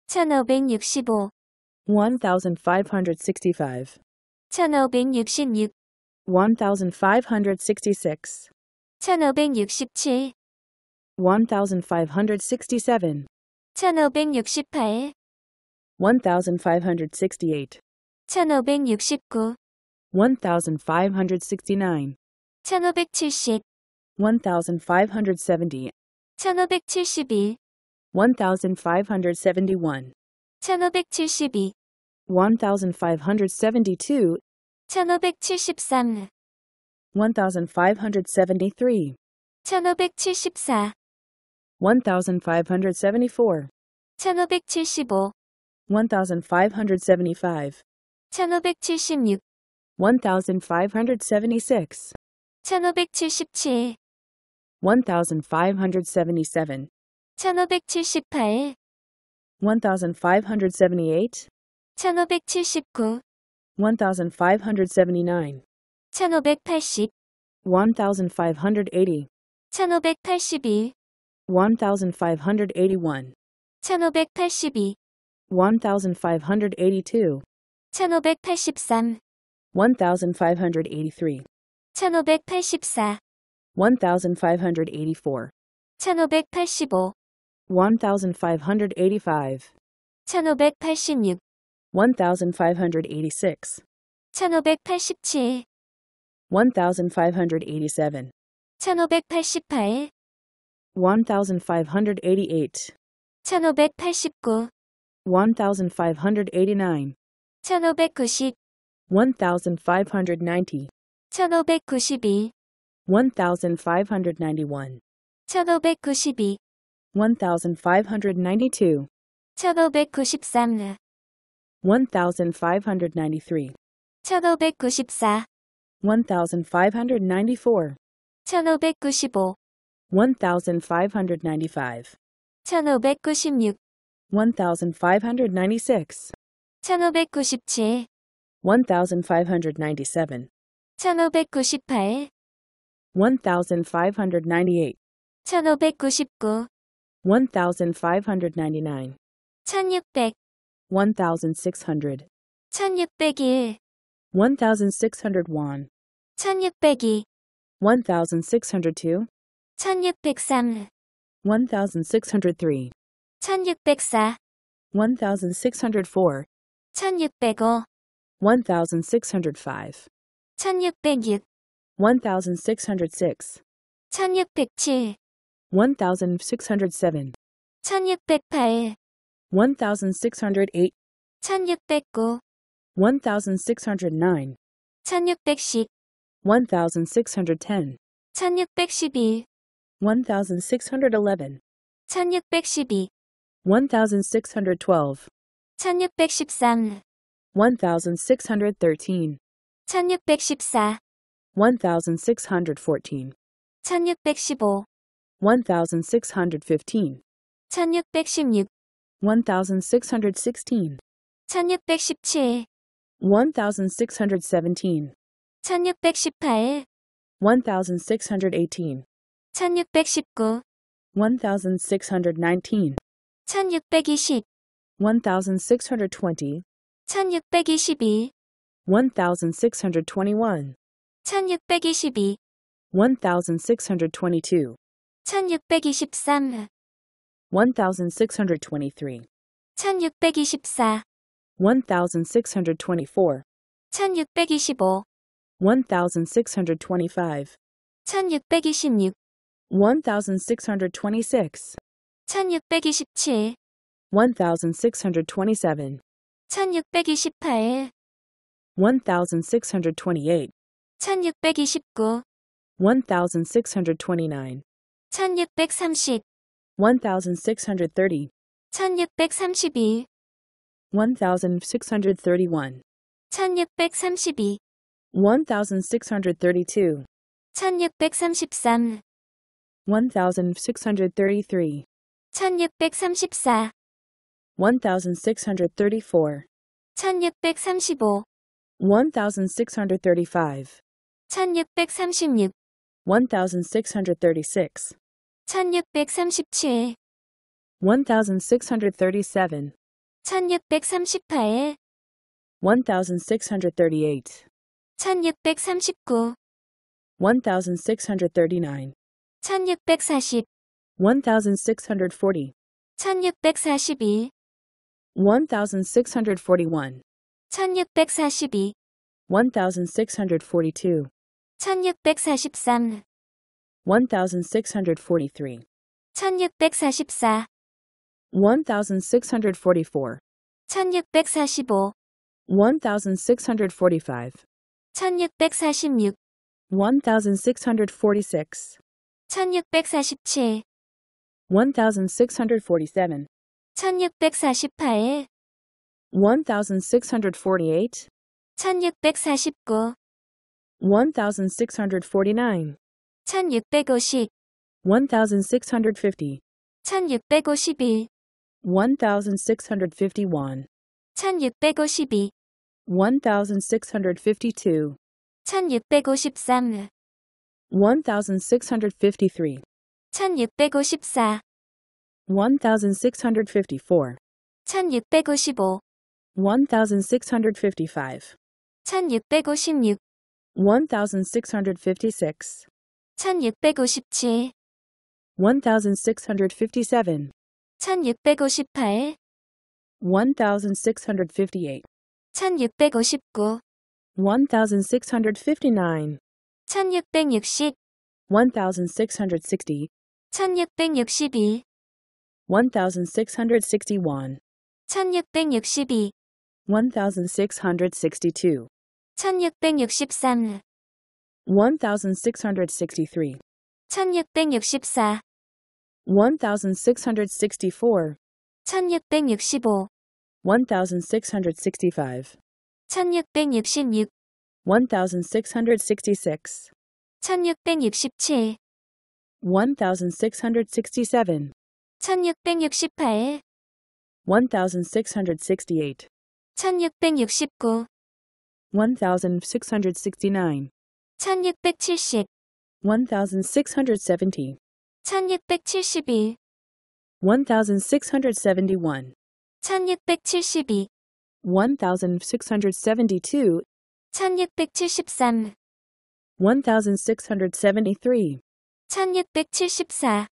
Speaker 2: 1564,
Speaker 1: 1565,
Speaker 2: 1565,
Speaker 1: 1566,
Speaker 2: 1566,
Speaker 1: 1567,
Speaker 2: 1567,
Speaker 1: 1568,
Speaker 2: 1568,
Speaker 1: 1569,
Speaker 2: 1569,
Speaker 1: 1570,
Speaker 2: 1570,
Speaker 1: 1571,
Speaker 2: 1571,
Speaker 1: 1572,
Speaker 2: 1572,
Speaker 1: 1573,
Speaker 2: 1573,
Speaker 1: 1574,
Speaker 2: 1574,
Speaker 1: 1575,
Speaker 2: 1575,
Speaker 1: 1576,
Speaker 2: 1576,
Speaker 1: 1577,
Speaker 2: 1577,
Speaker 1: 1578,
Speaker 2: 1578,
Speaker 1: 1579,
Speaker 2: 1579,
Speaker 1: 1580,
Speaker 2: 1580,
Speaker 1: 1581,
Speaker 2: 1581,
Speaker 1: 1582,
Speaker 2: 1582,
Speaker 1: 1583,
Speaker 2: 1583,
Speaker 1: 1584,
Speaker 2: 1584,
Speaker 1: 1585,
Speaker 2: 1585,
Speaker 1: 1586,
Speaker 2: 1586,
Speaker 1: 1587,
Speaker 2: 1587,
Speaker 1: 1588,
Speaker 2: 1588,
Speaker 1: 1589,
Speaker 2: 1589,
Speaker 1: 1590,
Speaker 2: 1590,
Speaker 1: 1591,
Speaker 2: 1591,
Speaker 1: 1592,
Speaker 2: 1592,
Speaker 1: 1593,
Speaker 2: 1593,
Speaker 1: 1594,
Speaker 2: 1594,
Speaker 1: 1595,
Speaker 2: 1595,
Speaker 1: 1596,
Speaker 2: 1596,
Speaker 1: 1597,
Speaker 2: 1597,
Speaker 1: 1598,
Speaker 2: 1598,
Speaker 1: 1599,
Speaker 2: 1599,
Speaker 1: 1600,
Speaker 2: 1600,
Speaker 1: 1601,
Speaker 2: 1601,
Speaker 1: 1602,
Speaker 2: 1602,
Speaker 1: 1603,
Speaker 2: 1603,
Speaker 1: 1604,
Speaker 2: 1604,
Speaker 1: 1605,
Speaker 2: 1605,
Speaker 1: 1606,
Speaker 2: 1606,
Speaker 1: 1607,
Speaker 2: 1607,
Speaker 1: 1608,
Speaker 2: 1608,
Speaker 1: 1609,
Speaker 2: 1609,
Speaker 1: 1610,
Speaker 2: 1610,
Speaker 1: 1611,
Speaker 2: 1611,
Speaker 1: 1612,
Speaker 2: 1612,
Speaker 1: 1613,
Speaker 2: 1613,
Speaker 1: 1614,
Speaker 2: 1614,
Speaker 1: 1615,
Speaker 2: 1615,
Speaker 1: 1616,
Speaker 2: 1616,
Speaker 1: 1617,
Speaker 2: 1617,
Speaker 1: 1618,
Speaker 2: 1618,
Speaker 1: 1619,
Speaker 2: 1619,
Speaker 1: 1620,
Speaker 2: 1620,
Speaker 1: 1621,
Speaker 2: 1621,
Speaker 1: 1622,
Speaker 2: 1622,
Speaker 1: 1623,
Speaker 2: 1623,
Speaker 1: 1624,
Speaker 2: 1624,
Speaker 1: 1625,
Speaker 2: 1625,
Speaker 1: 1626,
Speaker 2: 1626,
Speaker 1: 1627,
Speaker 2: 1627,
Speaker 1: 1628,
Speaker 2: 1628,
Speaker 1: 1629,
Speaker 2: 1629,
Speaker 1: 1630,
Speaker 2: 1630,
Speaker 1: 1631,
Speaker 2: 1631,
Speaker 1: 1632,
Speaker 2: 1632,
Speaker 1: 1633,
Speaker 2: 1633,
Speaker 1: 1634,
Speaker 2: 1634,
Speaker 1: 1635,
Speaker 2: 1635,
Speaker 1: 1636,
Speaker 2: 1636,
Speaker 1: 1637,
Speaker 2: 1637,
Speaker 1: 1638,
Speaker 2: 1638,
Speaker 1: 1639,
Speaker 2: 1639,
Speaker 1: 1640,
Speaker 2: 1640,
Speaker 1: 1641,
Speaker 2: 1641,
Speaker 1: 1642,
Speaker 2: 1642,
Speaker 1: 1643,
Speaker 2: 1643,
Speaker 1: 1644,
Speaker 2: 1644,
Speaker 1: 1645,
Speaker 2: 1645,
Speaker 1: 1646,
Speaker 2: 1646,
Speaker 1: 1647,
Speaker 2: 1647,
Speaker 1: 1648,
Speaker 2: 1648,
Speaker 1: 1649,
Speaker 2: 1649,
Speaker 1: 1650,
Speaker 2: 1650,
Speaker 1: 1651,
Speaker 2: 1651,
Speaker 1: 1652,
Speaker 2: 1652,
Speaker 1: 1653,
Speaker 2: 1653,
Speaker 1: 1654,
Speaker 2: 1654,
Speaker 1: 1655,
Speaker 2: 1655,
Speaker 1: 1656,
Speaker 2: 1656,
Speaker 1: 1657,
Speaker 2: 1657,
Speaker 1: 1658,
Speaker 2: 1658,
Speaker 1: 1659,
Speaker 2: 1659,
Speaker 1: 1660,
Speaker 2: 1660,
Speaker 1: 1661,
Speaker 2: 1661,
Speaker 1: 1662,
Speaker 2: 1662,
Speaker 1: 1663,
Speaker 2: 1663,
Speaker 1: 1664,
Speaker 2: 1664,
Speaker 1: 1665,
Speaker 2: 1665,
Speaker 1: 1666,
Speaker 2: 1666,
Speaker 1: 1667,
Speaker 2: 1667,
Speaker 1: 1668,
Speaker 2: 1668,
Speaker 1: 1669,
Speaker 2: 1669,
Speaker 1: 1670,
Speaker 2: 1670,
Speaker 1: 1671,
Speaker 2: 1671,
Speaker 1: 1672,
Speaker 2: 1672,
Speaker 1: 1673,
Speaker 2: 1673,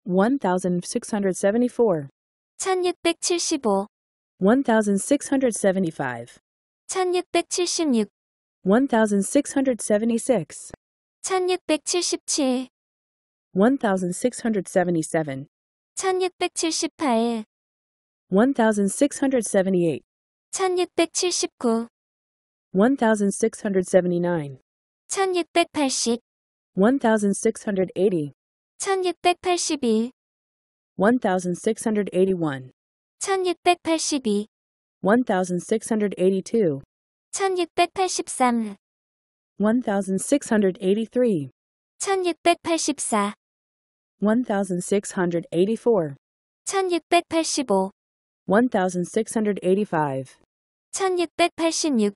Speaker 1: 1674,
Speaker 2: 1674,
Speaker 1: 1675,
Speaker 2: 1675,
Speaker 1: 1676,
Speaker 2: 1676,
Speaker 1: 1677,
Speaker 2: 1677,
Speaker 1: 1678,
Speaker 2: 1678,
Speaker 1: 1679,
Speaker 2: 1679,
Speaker 1: 1680,
Speaker 2: 1680,
Speaker 1: 1681,
Speaker 2: 1681,
Speaker 1: 1682,
Speaker 2: 1682,
Speaker 1: 1683,
Speaker 2: 1683,
Speaker 1: 1684,
Speaker 2: 1684,
Speaker 1: 1685,
Speaker 2: 1685,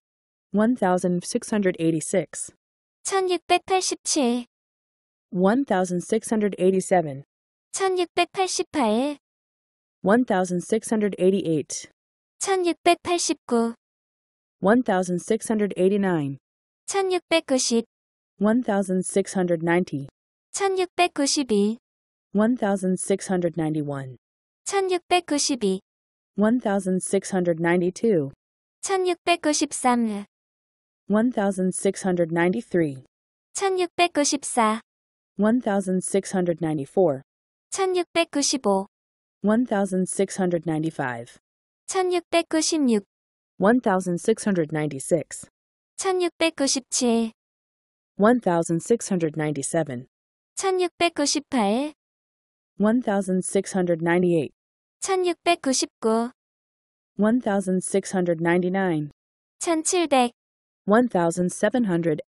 Speaker 1: 1686,
Speaker 2: 1686,
Speaker 1: 1687,
Speaker 2: 1687,
Speaker 1: 1688,
Speaker 2: 1688,
Speaker 1: 1689,
Speaker 2: 1689,
Speaker 1: 1690,
Speaker 2: 1690,
Speaker 1: 1692,
Speaker 2: 1691,
Speaker 1: 1692,
Speaker 2: 1692,
Speaker 1: 1693,
Speaker 2: 1693,
Speaker 1: 1694,
Speaker 2: 1694,
Speaker 1: 1695,
Speaker 2: 1695,
Speaker 1: 1696,
Speaker 2: 1696,
Speaker 1: 1697,
Speaker 2: 1697,
Speaker 1: 1698,
Speaker 2: 1698,
Speaker 1: 1699,
Speaker 2: 1699,
Speaker 1: 1700,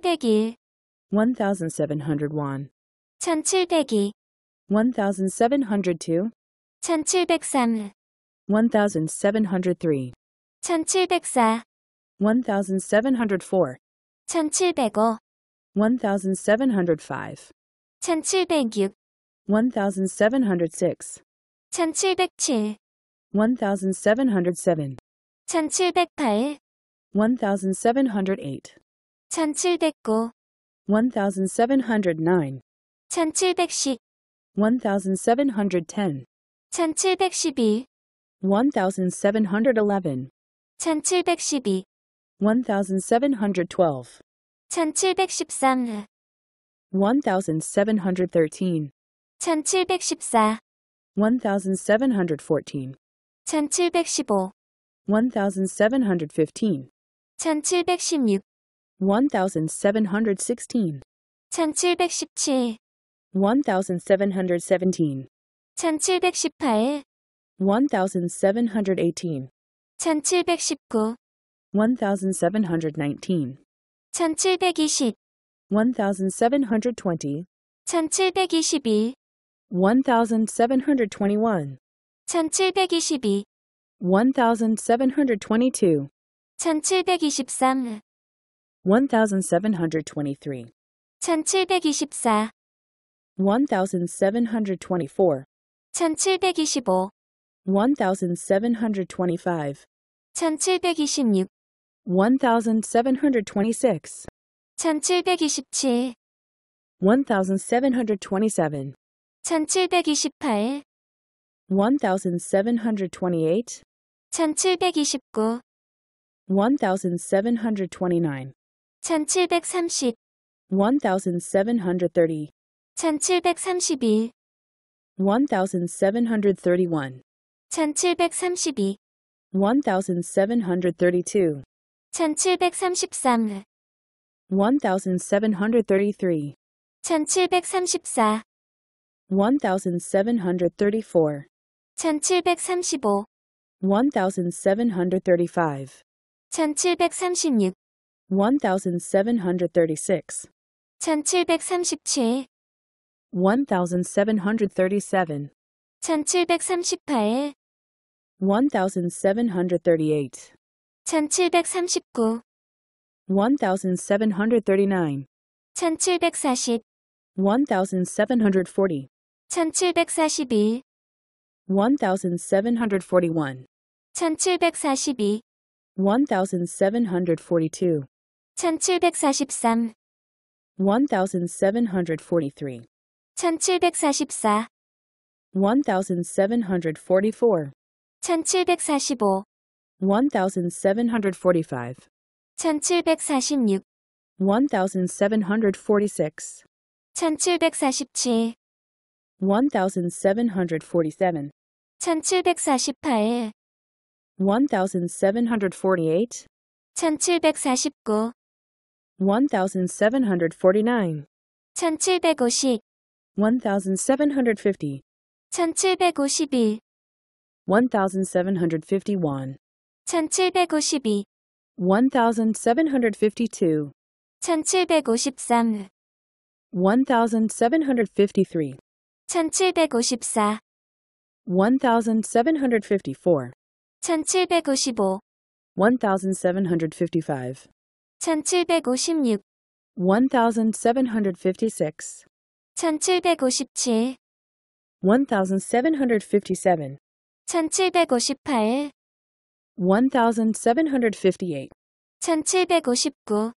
Speaker 2: 1700,
Speaker 1: 1701,
Speaker 2: 1701,
Speaker 1: 1702,
Speaker 2: 1702,
Speaker 1: 1703,
Speaker 2: 1703,
Speaker 1: 1704,
Speaker 2: 1704,
Speaker 1: 1705,
Speaker 2: 1705,
Speaker 1: 1706,
Speaker 2: 1706,
Speaker 1: 1707,
Speaker 2: 1707,
Speaker 1: 1708,
Speaker 2: 1708,
Speaker 1: 1709,
Speaker 2: 1709,
Speaker 1: 1710,
Speaker 2: 1710,
Speaker 1: 1712,
Speaker 2: 1711,
Speaker 1: 1712,
Speaker 2: 1712,
Speaker 1: 1713,
Speaker 2: 1713,
Speaker 1: 1714,
Speaker 2: 1714,
Speaker 1: 1715,
Speaker 2: 1715,
Speaker 1: 1716,
Speaker 2: 1716,
Speaker 1: 1717,
Speaker 2: 1717,
Speaker 1: 1718,
Speaker 2: 1718,
Speaker 1: 1719,
Speaker 2: 1719,
Speaker 1: 1720,
Speaker 2: 1720,
Speaker 1: 1721,
Speaker 2: 1721,
Speaker 1: 1722,
Speaker 2: 1722,
Speaker 1: 1723,
Speaker 2: 1723,
Speaker 1: 1724,
Speaker 2: 1724,
Speaker 1: 1725,
Speaker 2: 1725,
Speaker 1: 1726,
Speaker 2: 1726,
Speaker 1: 1727,
Speaker 2: 1727,
Speaker 1: 1728,
Speaker 2: 1728,
Speaker 1: 1729,
Speaker 2: 1729,
Speaker 1: 1730,
Speaker 2: 1730,
Speaker 1: 1731,
Speaker 2: 1731,
Speaker 1: 1732,
Speaker 2: 1732,
Speaker 1: 1733,
Speaker 2: 1733,
Speaker 1: 1734,
Speaker 2: 1734,
Speaker 1: 1735,
Speaker 2: 1735,
Speaker 1: 1736,
Speaker 2: 1736,
Speaker 1: 1737,
Speaker 2: 1737,
Speaker 1: 1738,
Speaker 2: 1738,
Speaker 1: 1739,
Speaker 2: 1739,
Speaker 1: 1740,
Speaker 2: 1740,
Speaker 1: 1741,
Speaker 2: 1741,
Speaker 1: 1742,
Speaker 2: 1742,
Speaker 1: 1743,
Speaker 2: 1743,
Speaker 1: 1744,
Speaker 2: 1744,
Speaker 1: 1745,
Speaker 2: 1745,
Speaker 1: 1746,
Speaker 2: 1746,
Speaker 1: 1747,
Speaker 2: 1747,
Speaker 1: 1748,
Speaker 2: 1748,
Speaker 1: 1749,
Speaker 2: 1749,
Speaker 1: 1750,
Speaker 2: 1750,
Speaker 1: 1751,
Speaker 2: 1751,
Speaker 1: 1752,
Speaker 2: 1752,
Speaker 1: 1753,
Speaker 2: 1753,
Speaker 1: 1754,
Speaker 2: 1754,
Speaker 1: 1755,
Speaker 2: 1755,
Speaker 1: 1756,
Speaker 2: 1756,
Speaker 1: 1757,
Speaker 2: 1757,
Speaker 1: 1758,
Speaker 2: 1758,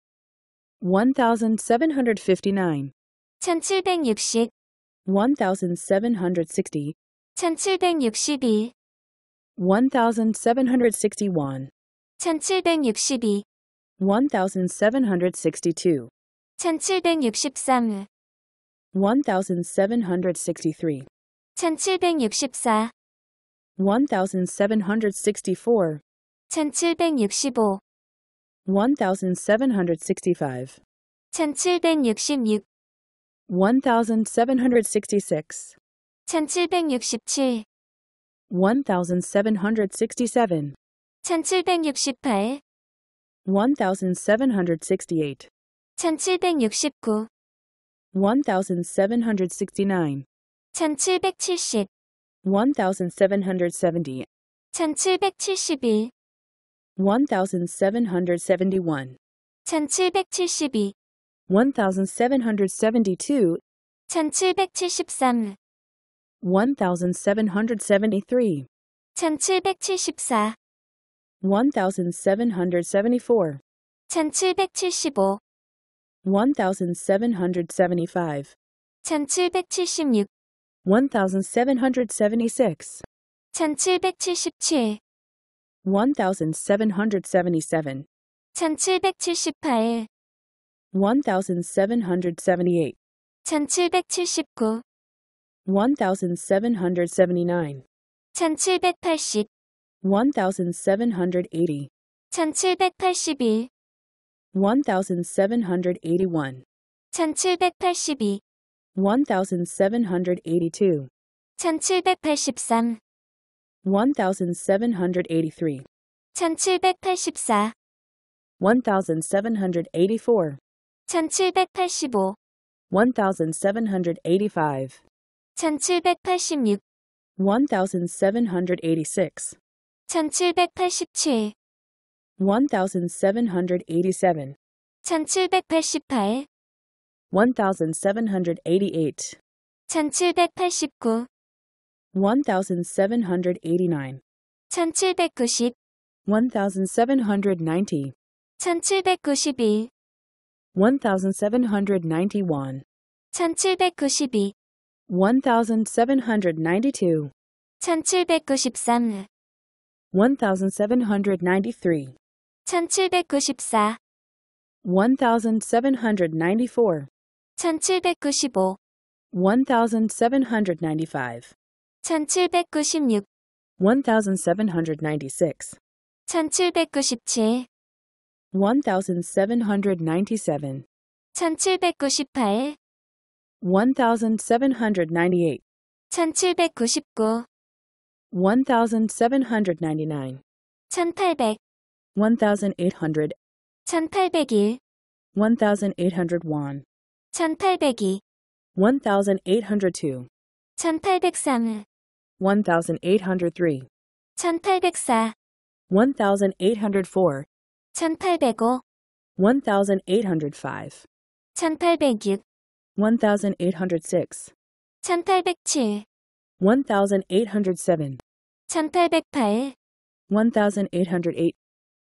Speaker 1: 1759,
Speaker 2: 1759,
Speaker 1: 1760,
Speaker 2: 1760,
Speaker 1: 1761,
Speaker 2: 1761,
Speaker 1: 1762,
Speaker 2: 1762,
Speaker 1: 1763,
Speaker 2: 1763,
Speaker 1: 1764,
Speaker 2: 1764,
Speaker 1: 1765,
Speaker 2: 1765,
Speaker 1: 1766,
Speaker 2: 1766,
Speaker 1: 1767,
Speaker 2: 1767,
Speaker 1: 1768,
Speaker 2: 1768,
Speaker 1: 1769,
Speaker 2: 1769,
Speaker 1: 1770,
Speaker 2: 1770,
Speaker 1: 1771,
Speaker 2: 1771,
Speaker 1: 1772,
Speaker 2: 1772,
Speaker 1: 1773,
Speaker 2: 1773,
Speaker 1: 1774,
Speaker 2: 1774,
Speaker 1: 1775,
Speaker 2: 1775,
Speaker 1: 1776,
Speaker 2: 1776,
Speaker 1: 1777,
Speaker 2: 1777,
Speaker 1: 1778,
Speaker 2: 1778,
Speaker 1: 1779,
Speaker 2: 1779,
Speaker 1: 1780,
Speaker 2: 1780,
Speaker 1: 1781,
Speaker 2: 1781,
Speaker 1: 1782,
Speaker 2: 1782,
Speaker 1: 1783,
Speaker 2: 1783,
Speaker 1: 1784,
Speaker 2: 1784,
Speaker 1: 1785,
Speaker 2: 1785,
Speaker 1: 1786,
Speaker 2: 1786,
Speaker 1: 1787,
Speaker 2: 1787,
Speaker 1: 1788,
Speaker 2: 1788,
Speaker 1: 1789,
Speaker 2: 1789,
Speaker 1: 1790,
Speaker 2: 1790,
Speaker 1: 1791,
Speaker 2: 1791,
Speaker 1: 1792,
Speaker 2: 1792,
Speaker 1: 1793,
Speaker 2: 1793,
Speaker 1: 1794,
Speaker 2: 1794,
Speaker 1: 1795,
Speaker 2: 1795,
Speaker 1: 1796,
Speaker 2: 1796,
Speaker 1: 1797,
Speaker 2: 1797,
Speaker 1: 1798,
Speaker 2: 1798,
Speaker 1: 1799,
Speaker 2: 1799,
Speaker 1: 1800,
Speaker 2: 1800,
Speaker 1: 1801,
Speaker 2: 1801,
Speaker 1: 1802,
Speaker 2: 1802,
Speaker 1: 1803,
Speaker 2: 1803,
Speaker 1: 1804,
Speaker 2: 1804,
Speaker 1: 1805,
Speaker 2: 1805,
Speaker 1: 1806,
Speaker 2: 1806,
Speaker 1: 1807,
Speaker 2: 1807,
Speaker 1: 1808,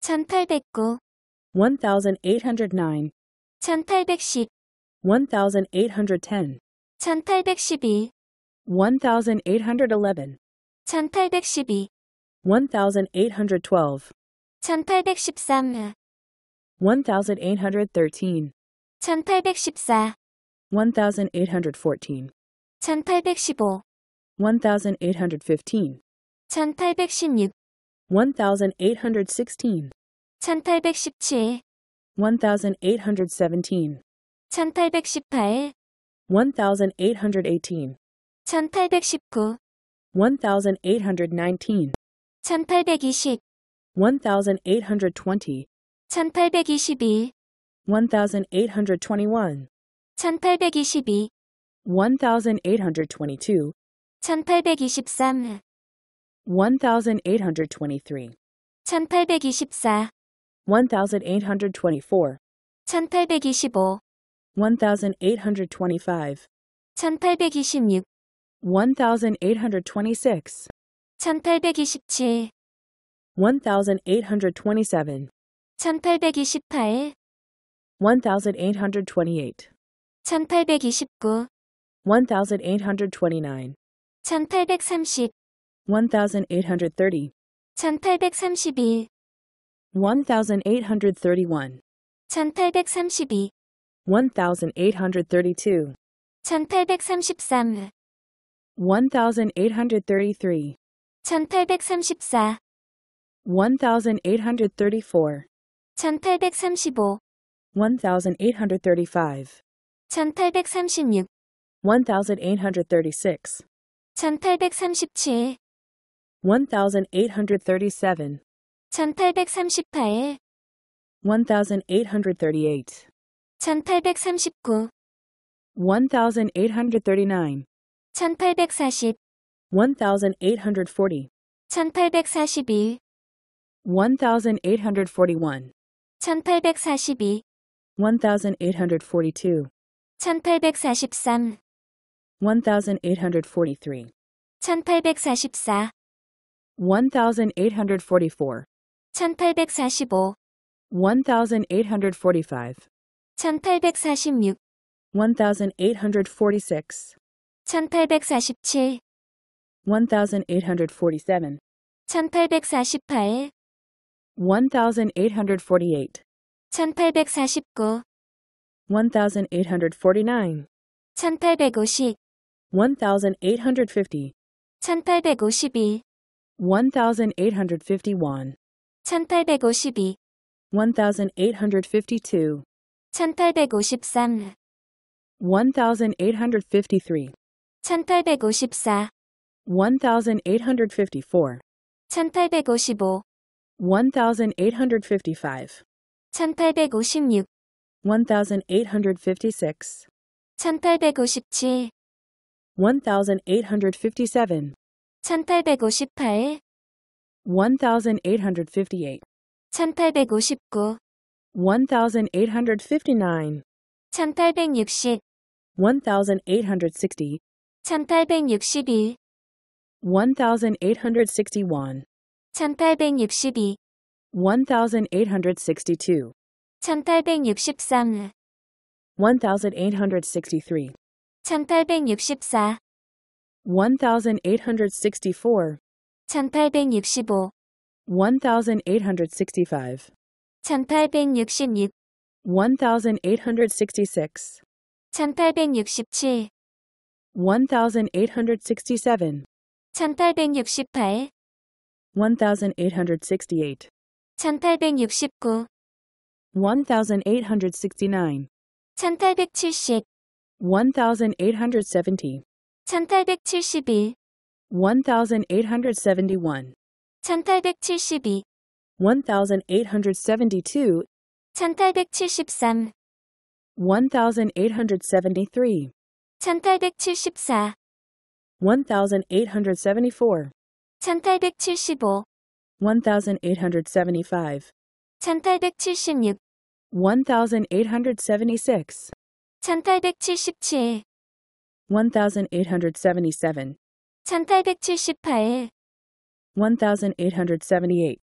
Speaker 2: 1808,
Speaker 1: 1809,
Speaker 2: 1809,
Speaker 1: 1810,
Speaker 2: 1810,
Speaker 1: 1812,
Speaker 2: 1811,
Speaker 1: 1812,
Speaker 2: 1812,
Speaker 1: 1813,
Speaker 2: 1813,
Speaker 1: 1814,
Speaker 2: 1814,
Speaker 1: 1815,
Speaker 2: 1815,
Speaker 1: 1816,
Speaker 2: 1816,
Speaker 1: 1817,
Speaker 2: 1817,
Speaker 1: 1818,
Speaker 2: 1818,
Speaker 1: 1819,
Speaker 2: 1819,
Speaker 1: 1820,
Speaker 2: 1820,
Speaker 1: 1821,
Speaker 2: 1821,
Speaker 1: 1822,
Speaker 2: 1822,
Speaker 1: 1823,
Speaker 2: 1823,
Speaker 1: 1824,
Speaker 2: 1824,
Speaker 1: 1825,
Speaker 2: 1825,
Speaker 1: 1826,
Speaker 2: 1826,
Speaker 1: 1827,
Speaker 2: 1827,
Speaker 1: 1828,
Speaker 2: 1828,
Speaker 1: 1829,
Speaker 2: 1829,
Speaker 1: 1830,
Speaker 2: 1830,
Speaker 1: 1831,
Speaker 2: 1831,
Speaker 1: 1832,
Speaker 2: 1832,
Speaker 1: 1833,
Speaker 2: 1833,
Speaker 1: 1834,
Speaker 2: 1834,
Speaker 1: 1835,
Speaker 2: 1835,
Speaker 1: 1836,
Speaker 2: 1836,
Speaker 1: 1837,
Speaker 2: 1837,
Speaker 1: 1838,
Speaker 2: 1838,
Speaker 1: 1839,
Speaker 2: 1839,
Speaker 1: 1840,
Speaker 2: 1840,
Speaker 1: 1841,
Speaker 2: 1841,
Speaker 1: 1842,
Speaker 2: 1842,
Speaker 1: 1843,
Speaker 2: 1843,
Speaker 1: 1844,
Speaker 2: 1844,
Speaker 1: 1845,
Speaker 2: 1845,
Speaker 1: 1846,
Speaker 2: 1846,
Speaker 1: 1847,
Speaker 2: 1847,
Speaker 1: 1848,
Speaker 2: 1848,
Speaker 1: 1849,
Speaker 2: 1849,
Speaker 1: 1850,
Speaker 2: 1850,
Speaker 1: 1852,
Speaker 2: 1851,
Speaker 1: 1852,
Speaker 2: 1852,
Speaker 1: 1853,
Speaker 2: 1853,
Speaker 1: 1854,
Speaker 2: 1854,
Speaker 1: 1855,
Speaker 2: 1855,
Speaker 1: 1856,
Speaker 2: 1856,
Speaker 1: 1857,
Speaker 2: 1857,
Speaker 1: 1858,
Speaker 2: 1858,
Speaker 1: 1859,
Speaker 2: 1859,
Speaker 1: 1860,
Speaker 2: 1860,
Speaker 1: 1861,
Speaker 2: 1861,
Speaker 1: 1862,
Speaker 2: 1862,
Speaker 1: 1863,
Speaker 2: 1863,
Speaker 1: 1864,
Speaker 2: 1864,
Speaker 1: 1865,
Speaker 2: 1865,
Speaker 1: 1866,
Speaker 2: 1866,
Speaker 1: 1867,
Speaker 2: 1867,
Speaker 1: 1868,
Speaker 2: 1868,
Speaker 1: 1869,
Speaker 2: 1869,
Speaker 1: 1870,
Speaker 2: 1870,
Speaker 1: 1871,
Speaker 2: 1871,
Speaker 1: 1872,
Speaker 2: 1872,
Speaker 1: 1873,
Speaker 2: 1873,
Speaker 1: 1874,
Speaker 2: 1874,
Speaker 1: 1875,
Speaker 2: 1875,
Speaker 1: 1876,
Speaker 2: 1876,
Speaker 1: 1877,
Speaker 2: 1877,
Speaker 1: 1878,
Speaker 2: 1878,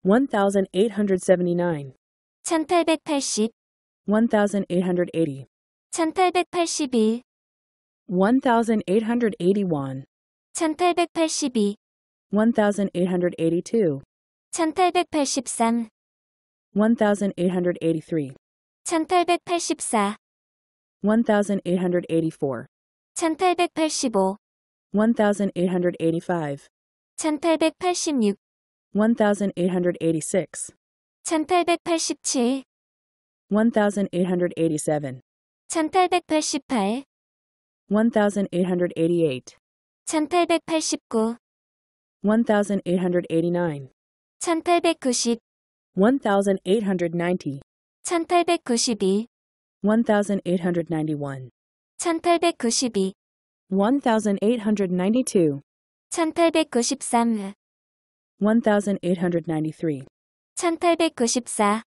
Speaker 1: 1879,
Speaker 2: 1879,
Speaker 1: 1880,
Speaker 2: 1880,
Speaker 1: 1881,
Speaker 2: 1881,
Speaker 1: 1882,
Speaker 2: 1882,
Speaker 1: 1883,
Speaker 2: 1883,
Speaker 1: 1884,
Speaker 2: 1884,
Speaker 1: 1885,
Speaker 2: 1885,
Speaker 1: 1886,
Speaker 2: 1886,
Speaker 1: 1887,
Speaker 2: 1887,
Speaker 1: 1888,
Speaker 2: 1888,
Speaker 1: 1889,
Speaker 2: 1889,
Speaker 1: 1890,
Speaker 2: 1890,
Speaker 1: 1892,
Speaker 2: 1891,
Speaker 1: 1892,
Speaker 2: 1892,
Speaker 1: 1893,
Speaker 2: 1893,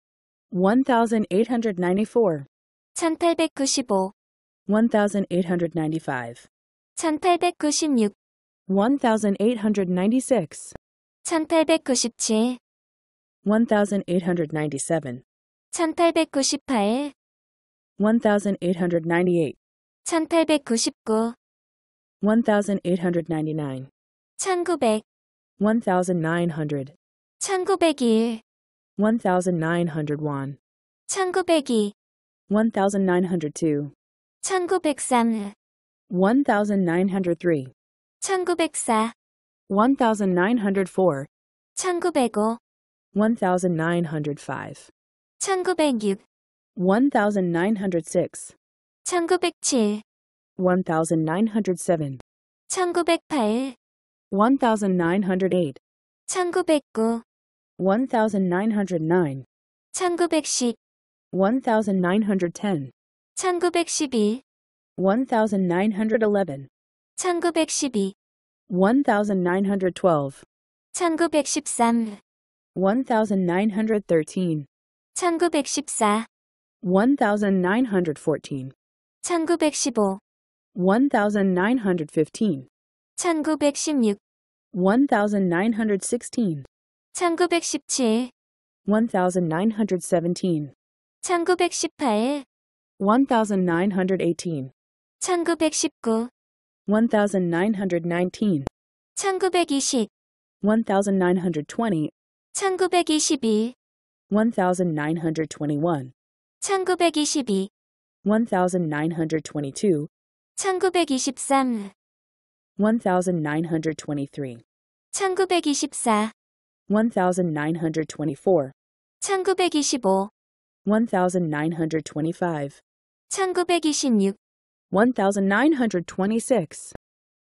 Speaker 1: 1894,
Speaker 2: 1894,
Speaker 1: 1895,
Speaker 2: 1895,
Speaker 1: 1896,
Speaker 2: 1896,
Speaker 1: 1897,
Speaker 2: 1897,
Speaker 1: 1898,
Speaker 2: 1898,
Speaker 1: 1899,
Speaker 2: 1899,
Speaker 1: 1900,
Speaker 2: 1900,
Speaker 1: 1901,
Speaker 2: 1901,
Speaker 1: 1902,
Speaker 2: 1902,
Speaker 1: 1903,
Speaker 2: 1903,
Speaker 1: 1904,
Speaker 2: 1904,
Speaker 1: 1905,
Speaker 2: 1905,
Speaker 1: 1906,
Speaker 2: 1906,
Speaker 1: 1907,
Speaker 2: 1907,
Speaker 1: 1908,
Speaker 2: 1908,
Speaker 1: 1909,
Speaker 2: 1909,
Speaker 1: 1910,
Speaker 2: 1910,
Speaker 1: 1911,
Speaker 2: 1911,
Speaker 1: 1912,
Speaker 2: 1912,
Speaker 1: 1913,
Speaker 2: 1913,
Speaker 1: 1914,
Speaker 2: 1914,
Speaker 1: 1915,
Speaker 2: 1915,
Speaker 1: 1916,
Speaker 2: 1916,
Speaker 1: 1917,
Speaker 2: 1917,
Speaker 1: 1918,
Speaker 2: 1918,
Speaker 1: 1919,
Speaker 2: 1919,
Speaker 1: 1920,
Speaker 2: 1920,
Speaker 1: 1922,
Speaker 2: 1921,
Speaker 1: 1922,
Speaker 2: 1922,
Speaker 1: 1923,
Speaker 2: 1923,
Speaker 1: 1924,
Speaker 2: 1924,
Speaker 1: 1925,
Speaker 2: 1925,
Speaker 1: 1926,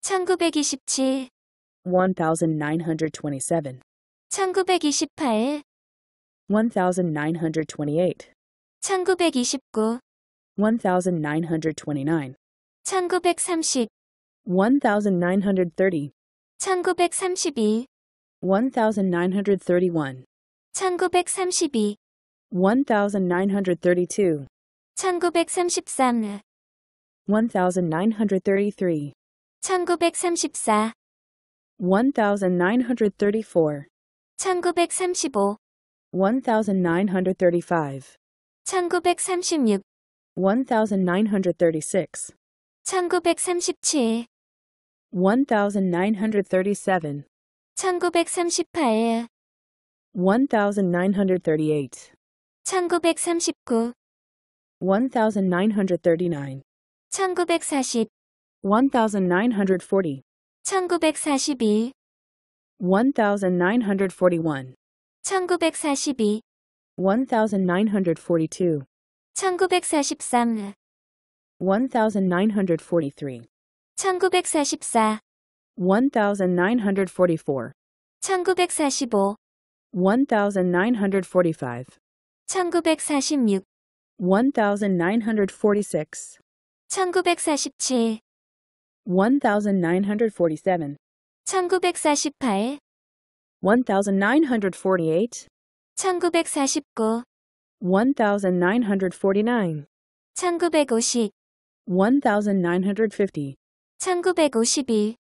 Speaker 2: 1926,
Speaker 1: 1927,
Speaker 2: 1927,
Speaker 1: 1928,
Speaker 2: 1928,
Speaker 1: 1929,
Speaker 2: 1929,
Speaker 1: 1930,
Speaker 2: 1930,
Speaker 1: 1932,
Speaker 2: 1931,
Speaker 1: 1932,
Speaker 2: 1932,
Speaker 1: 1933,
Speaker 2: 1933,
Speaker 1: 1934,
Speaker 2: 1934,
Speaker 1: 1935,
Speaker 2: 1935,
Speaker 1: 1936,
Speaker 2: 1936,
Speaker 1: 1937,
Speaker 2: 1937,
Speaker 1: 1938,
Speaker 2: 1938,
Speaker 1: 1939,
Speaker 2: 1939,
Speaker 1: 1940,
Speaker 2: 1940,
Speaker 1: 1941,
Speaker 2: 1941,
Speaker 1: 1942,
Speaker 2: 1942,
Speaker 1: 1943,
Speaker 2: 1943,
Speaker 1: 1944,
Speaker 2: 1944,
Speaker 1: 1945,
Speaker 2: 1945,
Speaker 1: 1946,
Speaker 2: 1946,
Speaker 1: 1947,
Speaker 2: 1947,
Speaker 1: 1948,
Speaker 2: 1948,
Speaker 1: 1949,
Speaker 2: 1949,
Speaker 1: 1950,
Speaker 2: 1950,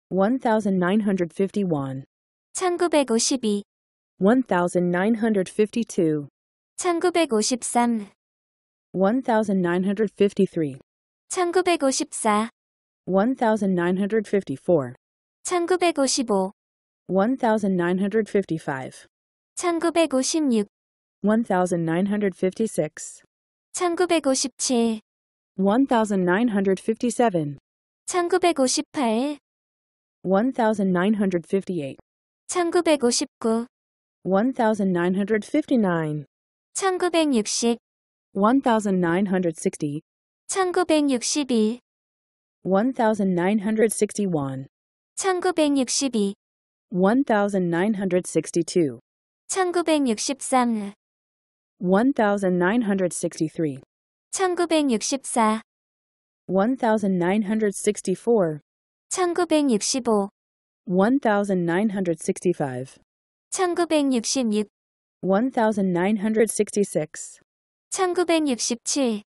Speaker 1: 1952,
Speaker 2: 1951,
Speaker 1: 1952,
Speaker 2: 1952,
Speaker 1: 1953,
Speaker 2: 1953,
Speaker 1: 1954,
Speaker 2: 1954,
Speaker 1: 1955,
Speaker 2: 1955,
Speaker 1: 1956,
Speaker 2: 1956,
Speaker 1: 1957,
Speaker 2: 1957,
Speaker 1: 1958,
Speaker 2: 1958,
Speaker 1: 1959,
Speaker 2: 1959,
Speaker 1: 1960,
Speaker 2: 1960,
Speaker 1: 1961,
Speaker 2: 1961,
Speaker 1: 1962,
Speaker 2: 1962,
Speaker 1: 1963,
Speaker 2: 1963,
Speaker 1: 1964,
Speaker 2: 1964,
Speaker 1: 1965,
Speaker 2: 1965,
Speaker 1: 1966,
Speaker 2: 1966,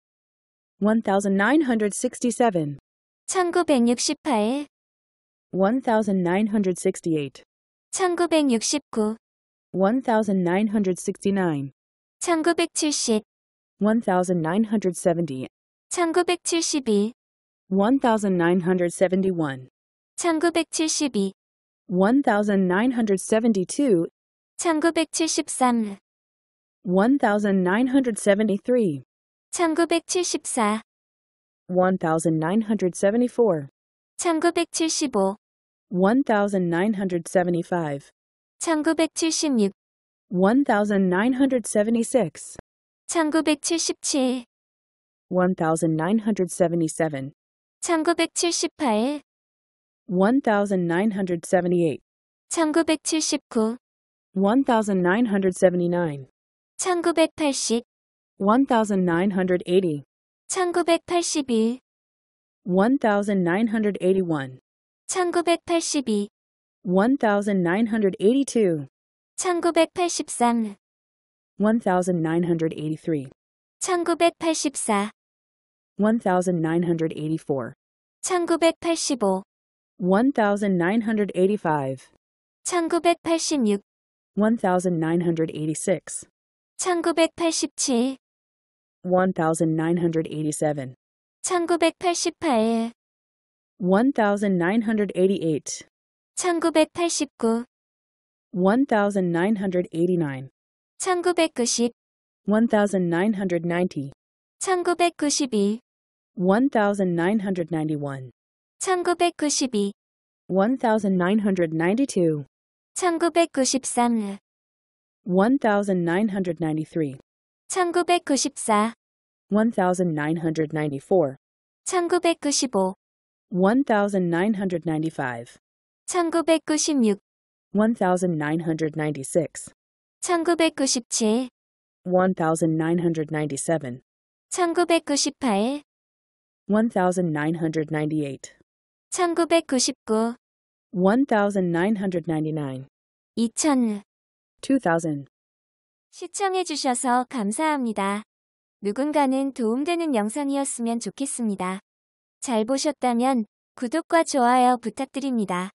Speaker 1: 1967,
Speaker 2: 1967,
Speaker 1: 1968,
Speaker 2: 1968,
Speaker 1: 1969,
Speaker 2: 1969,
Speaker 1: 1970,
Speaker 2: 1970,
Speaker 1: 1972,
Speaker 2: 1971,
Speaker 1: 1972,
Speaker 2: 1972,
Speaker 1: 1973,
Speaker 2: 1973,
Speaker 1: 1974,
Speaker 2: 1974,
Speaker 1: 1975,
Speaker 2: 1975,
Speaker 1: 1976,
Speaker 2: 1976,
Speaker 1: 1977,
Speaker 2: 1977,
Speaker 1: 1978,
Speaker 2: 1978,
Speaker 1: 1979,
Speaker 2: 1979,
Speaker 1: 1980,
Speaker 2: 1980,
Speaker 1: 1981,
Speaker 2: 1981,
Speaker 1: 1982,
Speaker 2: 1982,
Speaker 1: 1983,
Speaker 2: 1983,
Speaker 1: 1984,
Speaker 2: 1984,
Speaker 1: 1985,
Speaker 2: 1985,
Speaker 1: 1986,
Speaker 2: 1986,
Speaker 1: 1987,
Speaker 2: 1987,
Speaker 1: 1988,
Speaker 2: 1988,
Speaker 1: 1989,
Speaker 2: 1989,
Speaker 1: 1990,
Speaker 2: 1990,
Speaker 1: 1991,
Speaker 2: 1991,
Speaker 1: 1992,
Speaker 2: 1992,
Speaker 1: 1993,
Speaker 2: 1993,
Speaker 1: 1994,
Speaker 2: 1994,
Speaker 1: 1995,
Speaker 2: 1995,
Speaker 1: 1996,
Speaker 2: 1996,
Speaker 1: 1997,
Speaker 2: 1997,
Speaker 1: 1998,
Speaker 2: 1998,
Speaker 1: 1999,
Speaker 2: 1999,
Speaker 1: 2000.
Speaker 2: 2000.
Speaker 1: 시청해주셔서 감사합니다. 누군가는 도움되는 영상이었으면 좋겠습니다. 잘 보셨다면 구독과 좋아요 부탁드립니다.